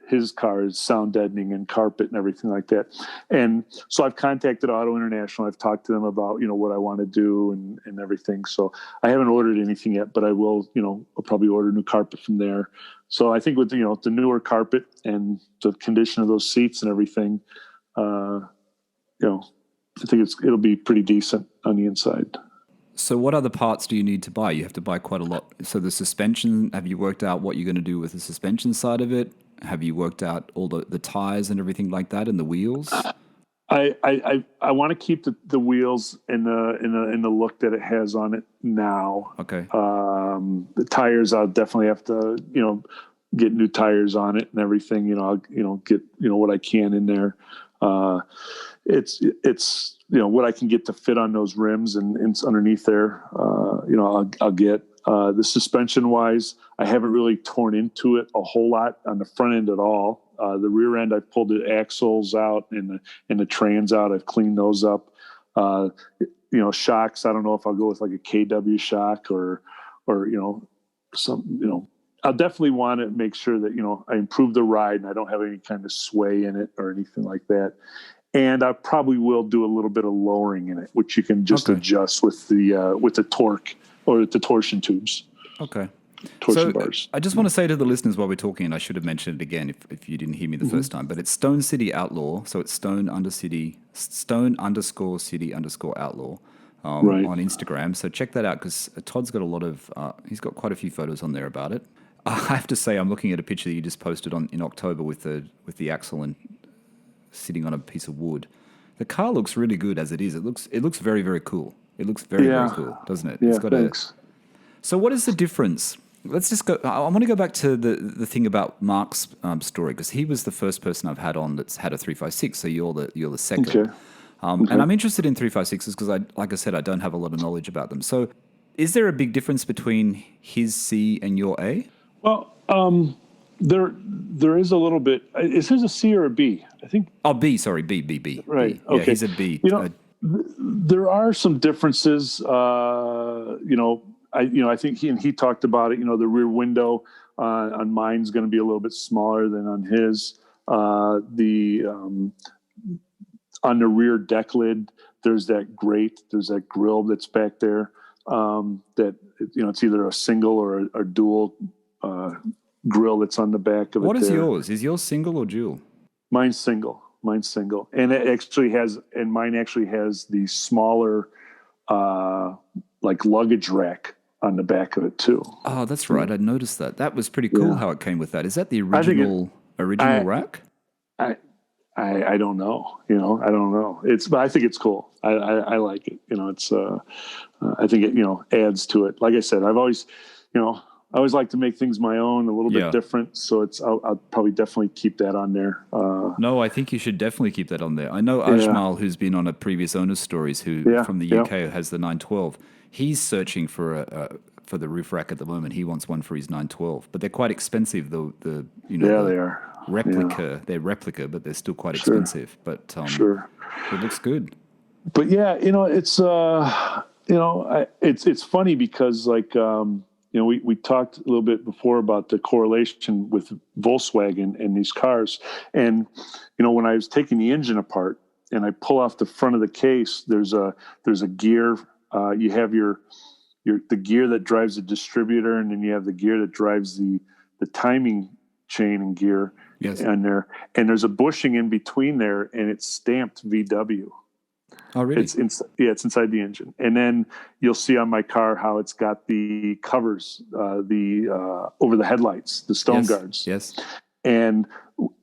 his cars, sound deadening and carpet and everything like that. And so I've contacted Auto International. I've talked to them about, what I want to do and everything. So I haven't ordered anything yet, but I will, I'll probably order new carpet from there. So I think with, the newer carpet and the condition of those seats and everything, I think it'll be pretty decent on the inside. So what other parts do you need to buy? You have to buy quite a lot. So the suspension, have you worked out what you're going to do with the suspension side of it? Have you worked out all the tires and everything like that and the wheels? I want to keep the wheels in the look that it has on it now. Okay. The tires, I'll definitely have to, get new tires on it and everything. I'll get what I can in there. It's what I can get to fit on those rims and underneath there. I'll get. The suspension wise, I haven't really torn into it a whole lot on the front end at all. The rear end, I've pulled the axles out and the trans out. I've cleaned those up. Shocks, I don't know if I'll go with like a KW shock or some, I'll definitely want to make sure that, I improve the ride and I don't have any kind of sway in it or anything like that. And I probably will do a little bit of lowering in it, which you can just adjust with the torque or the torsion tubes. Okay. Torsion bars. I just want to say to the listeners while we're talking, and I should have mentioned it again if you didn't hear me the first time, but it's Stone City Outlaw. So it's Stone _City _ Outlaw on Instagram. So check that out because Todd's got he's got quite a few photos on there about it. I have to say, I'm looking at a picture that you just posted in October with the axle and sitting on a piece of wood. The car looks really good as it is. It looks very, very cool. It looks very, very cool, doesn't it? Yeah, it's got thanks. So what is the difference? Let's just go. I want to go back to the thing about Mark's story because he was the first person I've had on that's had a 356. So you're the second. Okay. And I'm interested in 356s because like I said, I don't have a lot of knowledge about them. So is there a big difference between his C and your A? Well, there is a little bit. Is his a C or a B? I think. Oh, B. Sorry, B. Right. B. Okay. Yeah, he's a B. There are some differences. I think he talked about it. The rear window on mine's going to be a little bit smaller than on his. On the rear deck lid, there's that grate. There's that grill that's back there. That it's either a single or a dual grill that's on the back of it. What is yours? Is yours single or dual? Mine's single, and mine actually has the smaller like luggage rack on the back of it too. Oh, that's right. I noticed that. That was pretty cool how it came with that. Is that the original rack? I don't know. I don't know. But I think it's cool. I like it. It's I think it adds to it. Like I said, I've always I always like to make things my own, a little bit different. So I'll probably definitely keep that on there. No, I think you should definitely keep that on there. I know Ajmal, who's been on a previous owner's stories, from the UK, who has the 912. He's searching for the roof rack at the moment. He wants one for his 912, but they're quite expensive. They are replica. Yeah. They're replica, but they're still quite expensive. But it looks good. But it's it's funny because we talked a little bit before about the correlation with Volkswagen and these cars. And, when I was taking the engine apart and I pull off the front of the case, there's a gear. You have the gear that drives the distributor, and then you have the gear that drives the timing chain and gear in there. And there's a bushing in between there, and it's stamped VW. Oh, really? It's inside the engine. And then you'll see on my car how it's got the covers, over the headlights, the stone guards. Yes. And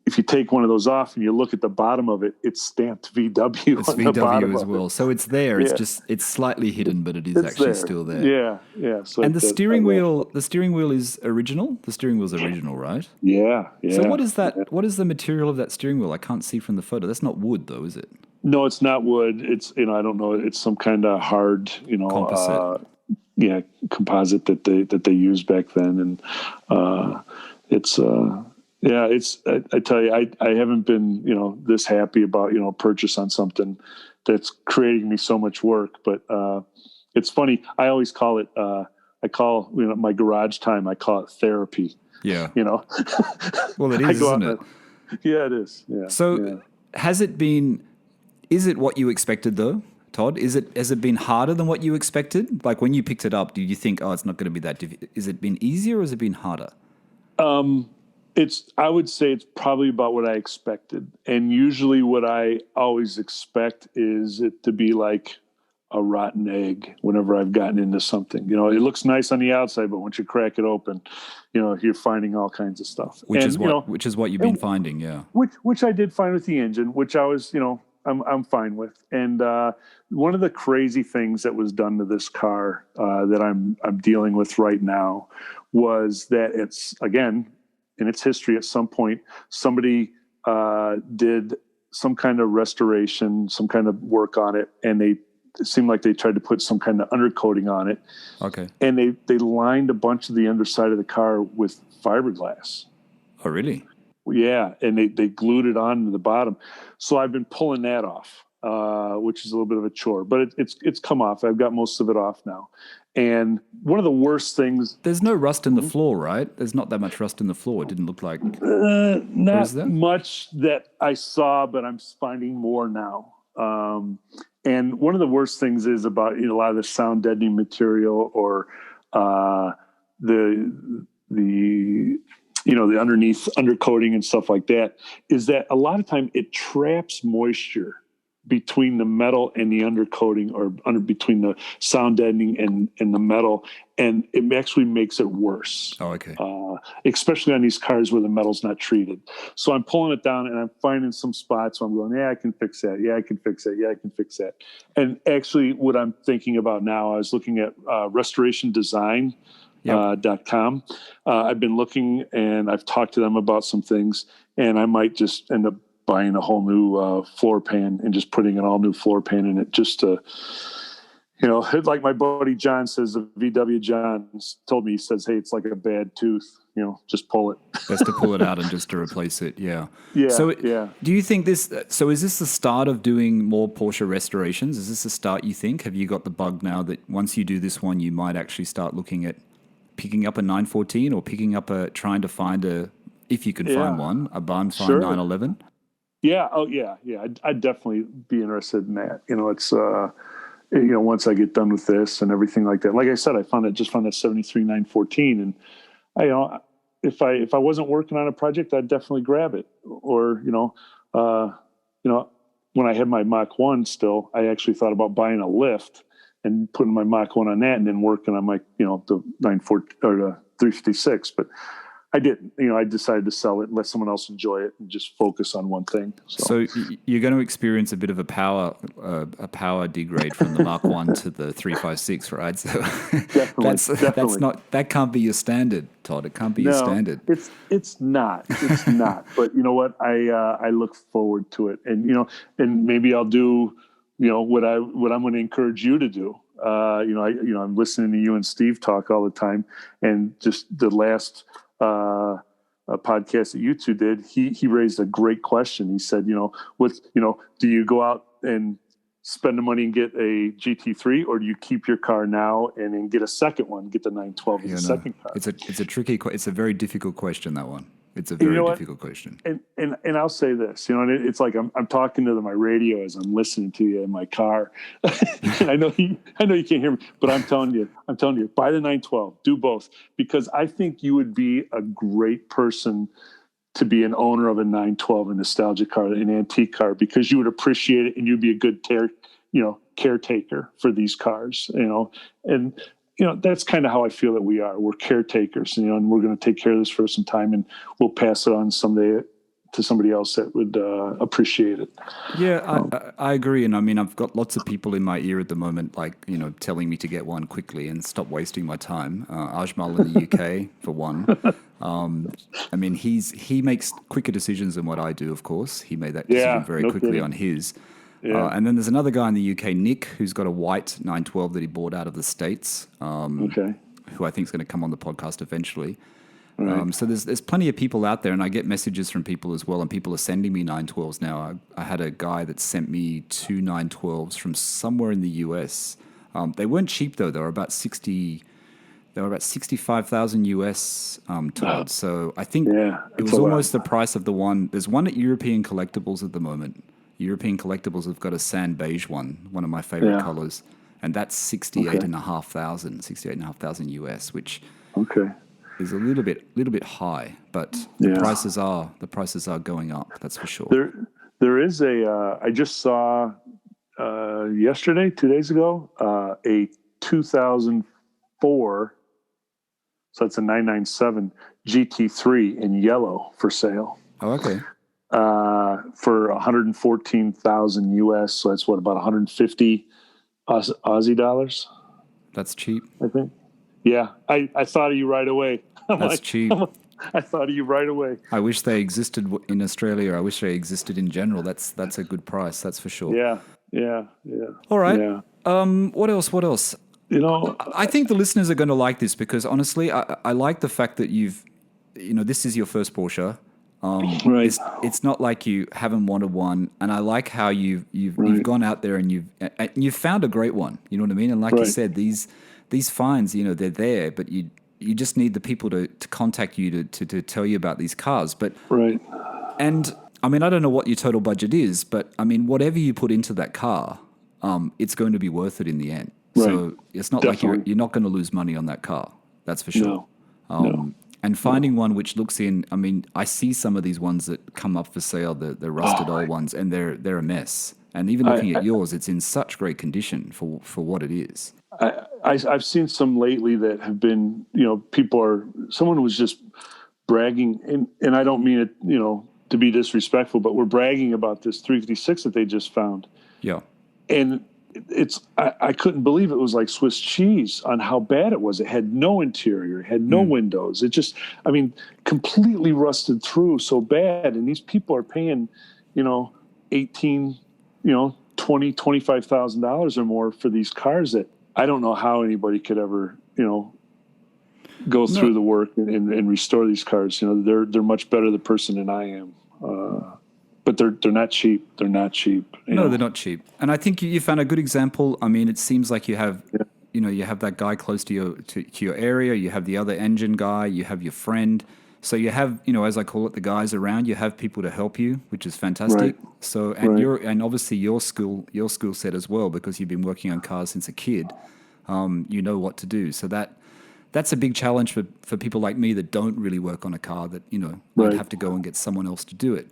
if you take one of those off and you look at the bottom of it, it's stamped VW. It's VW as well. So it's there. Yeah. It's slightly hidden, but it's actually there. Still there. Yeah. So and the steering wheel is original. The steering wheel's original, right? Yeah. So what is that? What is the material of that steering wheel? I can't see from the photo. That's not wood, though, is it? No, it's not wood. It's I don't know. It's some kind of hard, composite. Composite that they used back then, and it's. I tell you, I haven't been, this happy about, purchase on something that's creating me so much work. But it's funny. I always call it, my garage time, I call it therapy. Yeah. Well, it is, isn't it? Yeah, it is. Yeah. So is it what you expected though, Todd? Has it been harder than what you expected? Like when you picked it up, did you think, it's not going to be that difficult? Has it been easier or has it been harder? I would say it's probably about what I expected. And usually what I always expect is it to be like a rotten egg whenever I've gotten into something. You know, it looks nice on the outside, but once you crack it open, you know, you're finding all kinds of stuff. Which And, is what you've been finding, yeah. which I did find with the engine, which I was, you know, I'm fine with. And one of the crazy things that was done to this car that I'm dealing with right now was that it's, again, in its history, at some point, somebody did some kind of restoration, some kind of work on it, and it seemed like they tried to put some kind of undercoating on it. Okay. And they lined a bunch of the underside of the car with fiberglass. Oh, really? Yeah, and they glued it on to the bottom. So I've been pulling that off, which is a little bit of a chore, but it's come off. I've got most of it off now. And one of the worst things... There's no rust in the floor, right? There's not that much rust in the floor. It didn't look like... not much that I saw, but I'm finding more now. And one of the worst things is about, you know, a lot of the sound deadening material or the you know, the undercoating and stuff like that, is that a lot of time it traps moisture between the metal and the undercoating, or between the sound deadening and the metal, and it actually makes it worse. Oh, okay. Especially on these cars where the metal's not treated. So I'm pulling it down and I'm finding some spots where I'm going, yeah, I can fix that. Yeah, I can fix that. Yeah, I can fix that. And actually what I'm thinking about now, I was looking at restorationdesign.com. I've been looking and I've talked to them about some things, and I might just end up buying a whole new floor pan and just putting an all new floor pan in it, just to, you know, like my buddy John says, the VW John told me, he says, hey, it's like a bad tooth, you know, just pull it. Best to pull it out and just to replace it. Yeah. Yeah. So yeah. Do you think is this the start of doing more Porsche restorations? Is this the start, you think? Have you got the bug now that once you do this one, you might actually start looking at picking up a 914 or trying to find if you can find one, a barn find 911? Yeah. Oh, yeah. Yeah. I'd definitely be interested in that. You know, it's, you know, once I get done with this and everything like that. Like I said, just found that 73 914, and you know, if I wasn't working on a project, I'd definitely grab it. Or, you know, when I had my Mach 1 still, I actually thought about buying a lift and putting my Mach 1 on that and then working on my, you know, the 914 or the 356, but I didn't. You know, I decided to sell it and let someone else enjoy it and just focus on one thing. So you're going to experience a bit of a power degrade from the Mark 1 to the 356, right? So definitely. That can't be your standard, Todd. It can't be your standard. It's not. It's not. But you know what? I look forward to it, and you know, and maybe I'll do, you know, what I'm going to encourage you to do. I'm listening to you and Steve talk all the time, and just the last a podcast that you two did, he raised a great question. He said, do you go out and spend the money and get a GT3, or do you keep your car now and then get a second one, get the 912 as a second car? It's a very difficult question, that one. It's a very difficult question. And I'll say this, you know, and it's like I'm talking to my radio as I'm listening to you in my car. And I know you can't hear me, but I'm telling you, buy the 912, do both, because I think you would be a great person to be an owner of a 912, a nostalgic car, an antique car, because you would appreciate it and you'd be a good caretaker for these cars, you know. And you know, that's kind of how I feel that we are. We're caretakers, you know, and we're going to take care of this for some time, and we'll pass it on someday to somebody else that would appreciate it. Yeah, I agree. And I mean, I've got lots of people in my ear at the moment, like, you know, telling me to get one quickly and stop wasting my time. Ajmal in the UK, for one. I mean, he makes quicker decisions than what I do, of course. He made that decision very quickly on his. Yeah. And then there's another guy in the UK, Nick, who's got a white 912 that he bought out of the States, who I think is going to come on the podcast eventually. Right. So there's plenty of people out there, and I get messages from people as well, and people are sending me 912s now. I had a guy that sent me 2 912s from somewhere in the US. They weren't cheap, though. They were about 65,000 US, Todd. So I think it was almost the price of the one. There's one at European Collectibles at the moment. European Collectibles have got a sand beige one of my favorite colors, and that's 68,500 US, which is a little bit high, but the prices are going up. That's for sure. There is I just saw yesterday, 2 days ago, a 2004, so that's a 997 GT3 in yellow for sale. Oh, okay. For 114,000 US. So that's what, about 150 Aussie dollars. That's cheap. I think. Yeah. I thought of you right away. That's cheap. I thought of you right away. I wish they existed in Australia. I wish they existed in general. That's a good price. That's for sure. Yeah. All right. Yeah. What else? I think the listeners are going to like this because honestly, I like the fact that this is your first Porsche. Right. It's not like you haven't wanted one, and I like how you've gone out there and you've found a great one. You know what I mean? And like you said, these finds, they're there, but you just need the people to contact you to tell you about these cars. But and I mean, I don't know what your total budget is, but I mean, whatever you put into that car, it's going to be worth it in the end. Right. So it's not Definitely. like you're not going to lose money on that car. That's for sure. No. And finding one which looks I mean, I see some of these ones that come up for sale, the rusted old ones, and they're a mess. And even looking at yours, it's in such great condition for what it is. I've seen some lately that have been, someone was just bragging, and I don't mean it, to be disrespectful, but we're bragging about this 356 that they just found. Yeah. And I couldn't believe it was like Swiss cheese on how bad it was. It had no interior, it had no windows. It just, completely rusted through so bad. And these people are paying, 18, $20,000, $25,000 or more for these cars that I don't know how anybody could ever, go through the work and restore these cars. They're much better the person than I am. But they're not cheap. They're not cheap. No, they're not cheap. And I think you found a good example. I mean, it seems like you have, you have that guy close to your area. You have the other engine guy. You have your friend. So you have, as I call it, the guys around. You have people to help you, which is fantastic. Right. So and obviously your skill set as well, because you've been working on cars since a kid. You know what to do. So that's a big challenge for people like me that don't really work on a car. That would have to go and get someone else to do it.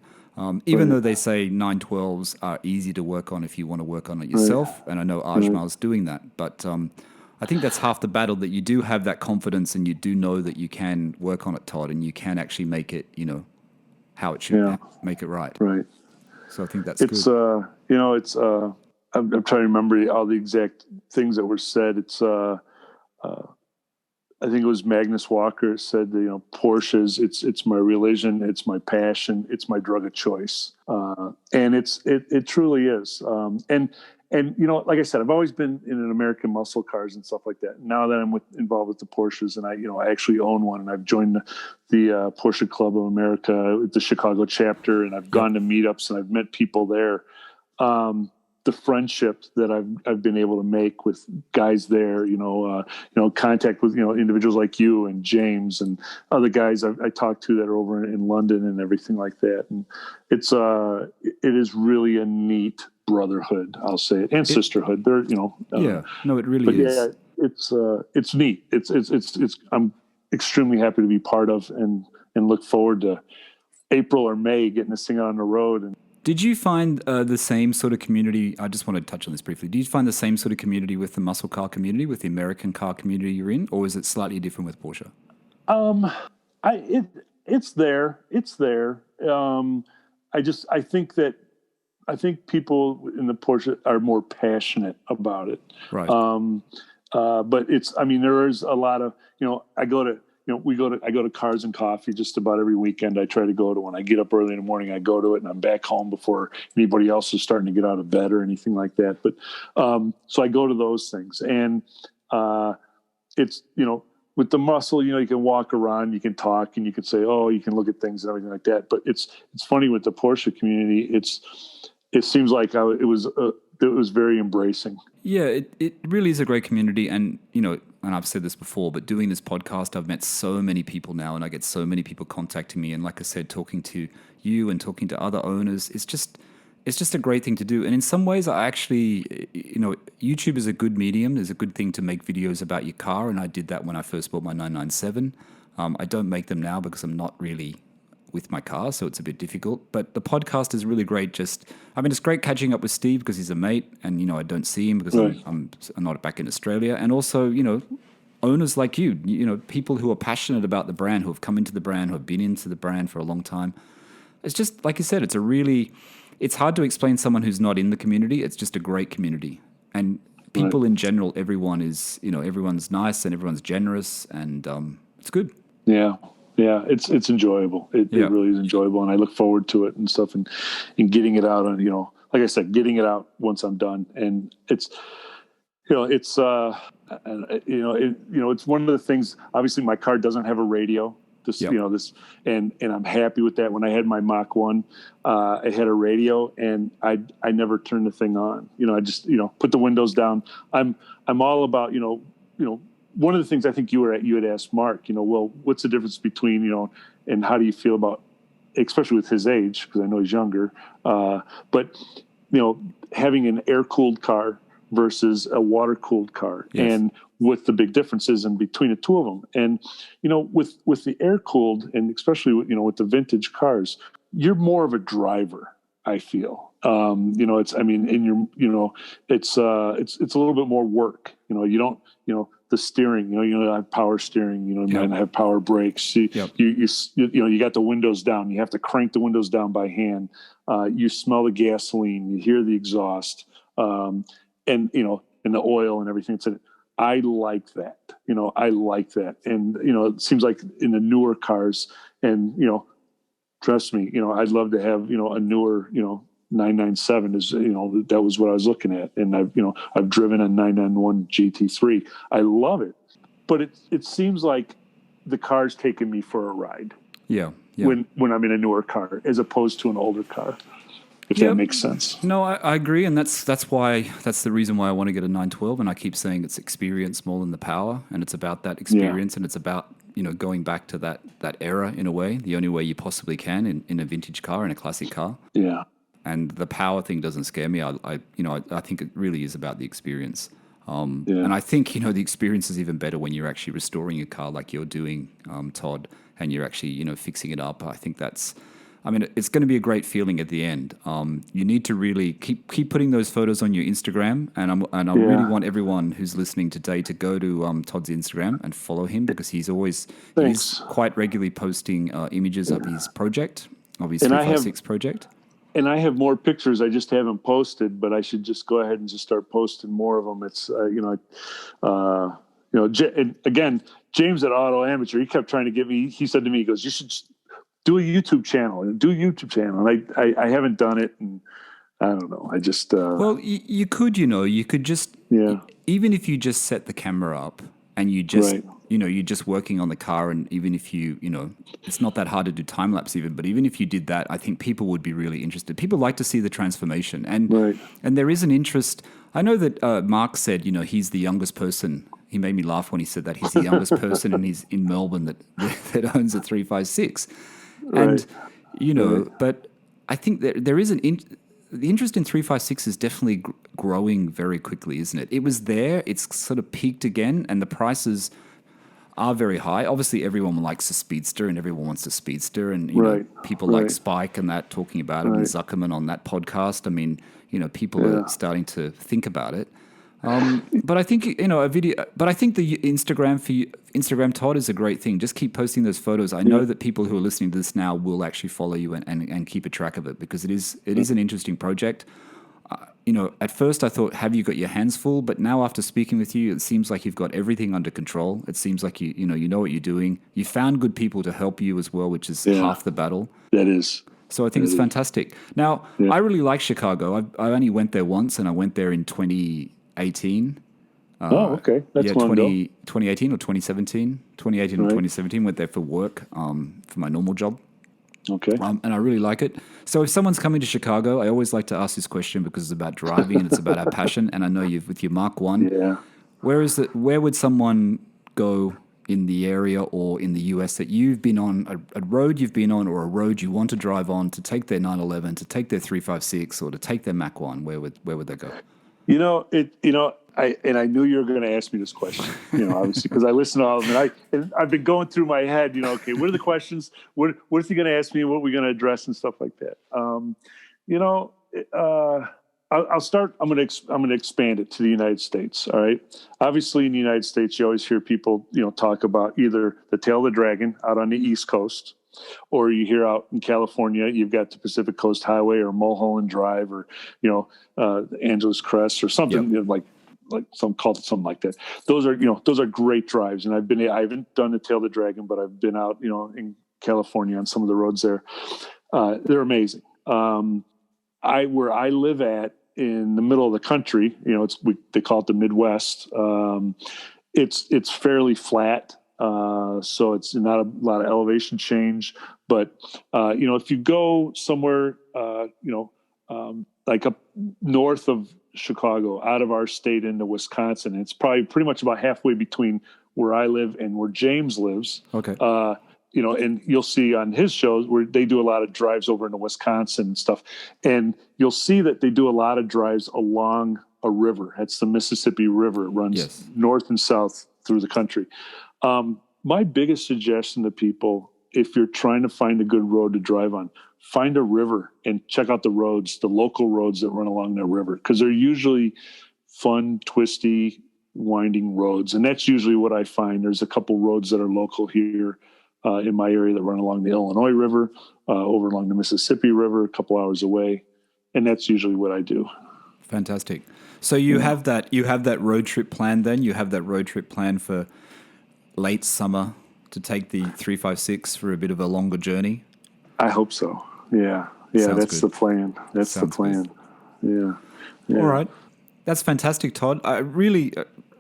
Even though they say 912s are easy to work on if you want to work on it yourself, and I know Ajmal's doing that, but I think that's half the battle, that you do have that confidence and you do know that you can work on it, Todd, and you can actually make it, how it should, make it right. Right. So I think that's good. I'm trying to remember all the exact things that were said. It's, I think it was Magnus Walker said, Porsches, it's my religion, it's my passion, it's my drug of choice. And it truly is. And like I said, I've always been in an American muscle cars and stuff like that. Now that I'm involved with the Porsches, and I actually own one, and I've joined the Porsche Club of America, the Chicago chapter, and I've gone to meetups and I've met people there. The friendships that I've been able to make with guys there, contact with, individuals like you and James and other guys I talked to that are over in London and everything like that. And it is really a neat brotherhood, I'll say it, and sisterhood. They're, it really is. Yeah, it's neat. It's I'm extremely happy to be part of and look forward to April or May getting this thing on the road. And did you find the same sort of community? I just want to touch on this briefly. Did you find the same sort of community with the muscle car community, with the American car community you're in, or is it slightly different with Porsche? It's there. It's there. I think people in the Porsche are more passionate about it. Right. But there is a lot of, I go to Cars and Coffee just about every weekend. I try to go to when I get up early in the morning, I go to it, and I'm back home before anybody else is starting to get out of bed or anything like that. But, so I go to those things, and, it's, with the muscle, you can walk around, you can talk, and you can say, you can look at things and everything like that. But it's funny with the Porsche community. It seems like it was very embracing. Yeah, it really is a great community. And, and I've said this before, but doing this podcast, I've met so many people now, and I get so many people contacting me. And like I said, talking to you and talking to other owners, it's just a great thing to do. And in some ways, I actually, YouTube is a good medium. It's a good thing to make videos about your car. And I did that when I first bought my 997. I don't make them now because I'm not really with my car, so it's a bit difficult. But the podcast is really great. It's great catching up with Steve because he's a mate, and I don't see him because I'm not back in Australia. And also, owners like you, people who are passionate about the brand, who have come into the brand, who have been into the brand for a long time. It's just like you said, it's hard to explain someone who's not in the community. It's just a great community, and people in general, everyone's nice and everyone's generous, and it's good. Yeah. Yeah, it's enjoyable. It really is enjoyable, and I look forward to it and stuff, and getting it out. And like I said, getting it out once I'm done, and it's it's one of the things. Obviously, my car doesn't have a radio. And I'm happy with that. When I had my Mach 1, it had a radio, and I never turned the thing on. I just put the windows down. I'm all about one of the things I think you had asked Mark, well, what's the difference between, and how do you feel about, especially with his age, because I know he's younger, but, having an air-cooled car versus a water-cooled car, and what the big difference is in between the two of them. And, with the air-cooled, and especially, with the vintage cars, you're more of a driver, I feel. It's a little bit more work. You don't, the steering, I have power steering, and I have power brakes. You got the windows down. You have to crank the windows down by hand. You smell the gasoline. You hear the exhaust, and the oil and everything. I like that. I like that. And it seems like in the newer cars, and trust me, I'd love to have a newer 997 is that was what I was looking at, and I've driven a 991 GT3. I love it, but it seems like the car's taking me for a ride. Yeah. When I'm in a newer car as opposed to an older car, if that makes sense. No, I agree, and that's the reason why I want to get a 912. And I keep saying it's experience more than the power, and it's about that experience, and it's about going back to that era in a way, the only way you possibly can in a vintage car, in a classic car. Yeah. And the power thing doesn't scare me. I think it really is about the experience. And I think, the experience is even better when you're actually restoring a car like you're doing, Todd, and you're actually, fixing it up. I think it's going to be a great feeling at the end. You need to really keep putting those photos on your Instagram. And I really want everyone who's listening today to go to Todd's Instagram and follow him, because he's quite regularly posting images of his project, of his 356 project. And I have more pictures I just haven't posted, but I should just go ahead and just start posting more of them. It's, again, James at Auto Amateur, he kept trying to get me, he said to me, he goes, you should do a YouTube channel. And I haven't done it. And I don't know. I just... well, you could just, even if you just set the camera up and you just... Right. You're just working on the car, and even if it's not that hard to do time lapse even, but even if you did that, I think people would be really interested. People like to see the transformation, and there is an interest. I know that Mark said, he's the youngest person. He made me laugh when he said that he's the youngest person, and he's in Melbourne that owns a 356, and but I think there is the interest in 356 is definitely growing very quickly, isn't it? It was there, it's sort of peaked again, and the prices are very high. Obviously, everyone likes a speedster, and everyone wants a speedster, and people like Spike and that talking about it, and Zuckerman on that podcast. People are starting to think about it. But I think a video. But I think the Instagram, Todd, is a great thing. Just keep posting those photos. I know that people who are listening to this now will actually follow you and keep a track of it, because it is an interesting project. At first I thought, have you got your hands full? But now after speaking with you, it seems like you've got everything under control. It seems like you know what you're doing. You found good people to help you as well, which is half the battle. That is. So I think it's fantastic. Now, I really like Chicago. I only went there once, and I went there in 2018. Okay. That's 2018 or 2017. 2018 or 2017, went there for work, for my normal job. Okay. And I really like it. So if someone's coming to Chicago, I always like to ask this question, because it's about driving and it's about our passion. And I know with your Mach 1, where would someone go in the area or in the US that you've been on, a road you've been on, or a road you want to drive on, to take their 911, to take their 356, or to take their Mach 1? Where would they go? I knew you were going to ask me this question, obviously, because I listen to all of them. And I've been going through my head, okay, what are the questions? What's he going to ask me? What are we going to address and stuff like that? I'll start. I'm going to expand it to the United States. All right. Obviously, in the United States, you always hear people, talk about either the tail of the dragon out on the East Coast, or you hear out in California, you've got the Pacific Coast Highway or Mulholland Drive, or Angeles Crest or something. Yep. Like some called it something like that. Those are great drives. And I haven't done the tail of the dragon, but I've been out, in California on some of the roads there. They're amazing. Where I live at in the middle of the country, they call it the Midwest. It's fairly flat. So it's not a lot of elevation change, but, if you go somewhere, like up north of Chicago, out of our state into Wisconsin, it's probably pretty much about halfway between where I live and where James lives. Okay. And you'll see on his shows where they do a lot of drives over into Wisconsin and stuff. And you'll see that they do a lot of drives along a river. That's the Mississippi River. It runs north and south through the country. My biggest suggestion to people, if you're trying to find a good road to drive on, find a river and check out the roads, the local roads that run along that river, because they're usually fun, twisty, winding roads. And that's usually what I find. There's a couple roads that are local here in my area that run along the Illinois River, over along the Mississippi River, a couple hours away. And that's usually what I do. Fantastic. So you have that road trip planned then? You have that road trip planned for late summer to take the 356 for a bit of a longer journey? I hope so. Yeah. Sounds that's good. the plan. That's the plan. Good. Yeah. All right. That's fantastic, Todd. I really,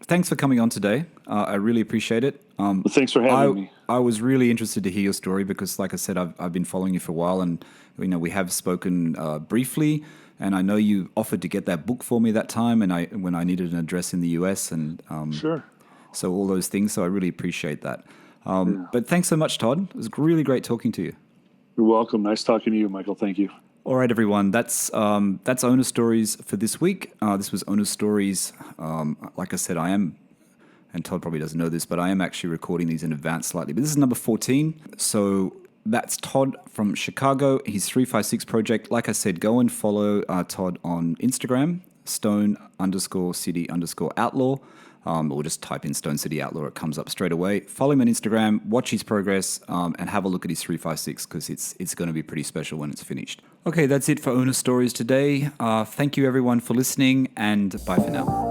thanks for coming on today. I really appreciate it. Well, thanks for having me. I was really interested to hear your story because, like I said, I've been following you for a while, and we have spoken briefly. And I know you offered to get that book for me that time, and when I needed an address in the US, and Sure. So all those things. So I really appreciate that. But thanks so much, Todd. It was really great talking to you. You're welcome. Nice talking to you, Michael. Thank you. All right, everyone. That's Owner Stories for this week. This was Owner Stories. Like I said, I am, and Todd probably doesn't know this, but I am actually recording these in advance slightly. But this is number 14. So that's Todd from Chicago, his 356 project. Like I said, go and follow Todd on Instagram, stone_city_outlaw. Or just type in Stone City Outlaw. It comes up straight away. Follow him on Instagram, watch his progress, and have a look at his 356 because it's going to be pretty special when it's finished. Okay, that's it for Owner Stories today. Thank you, everyone, for listening, and bye for now.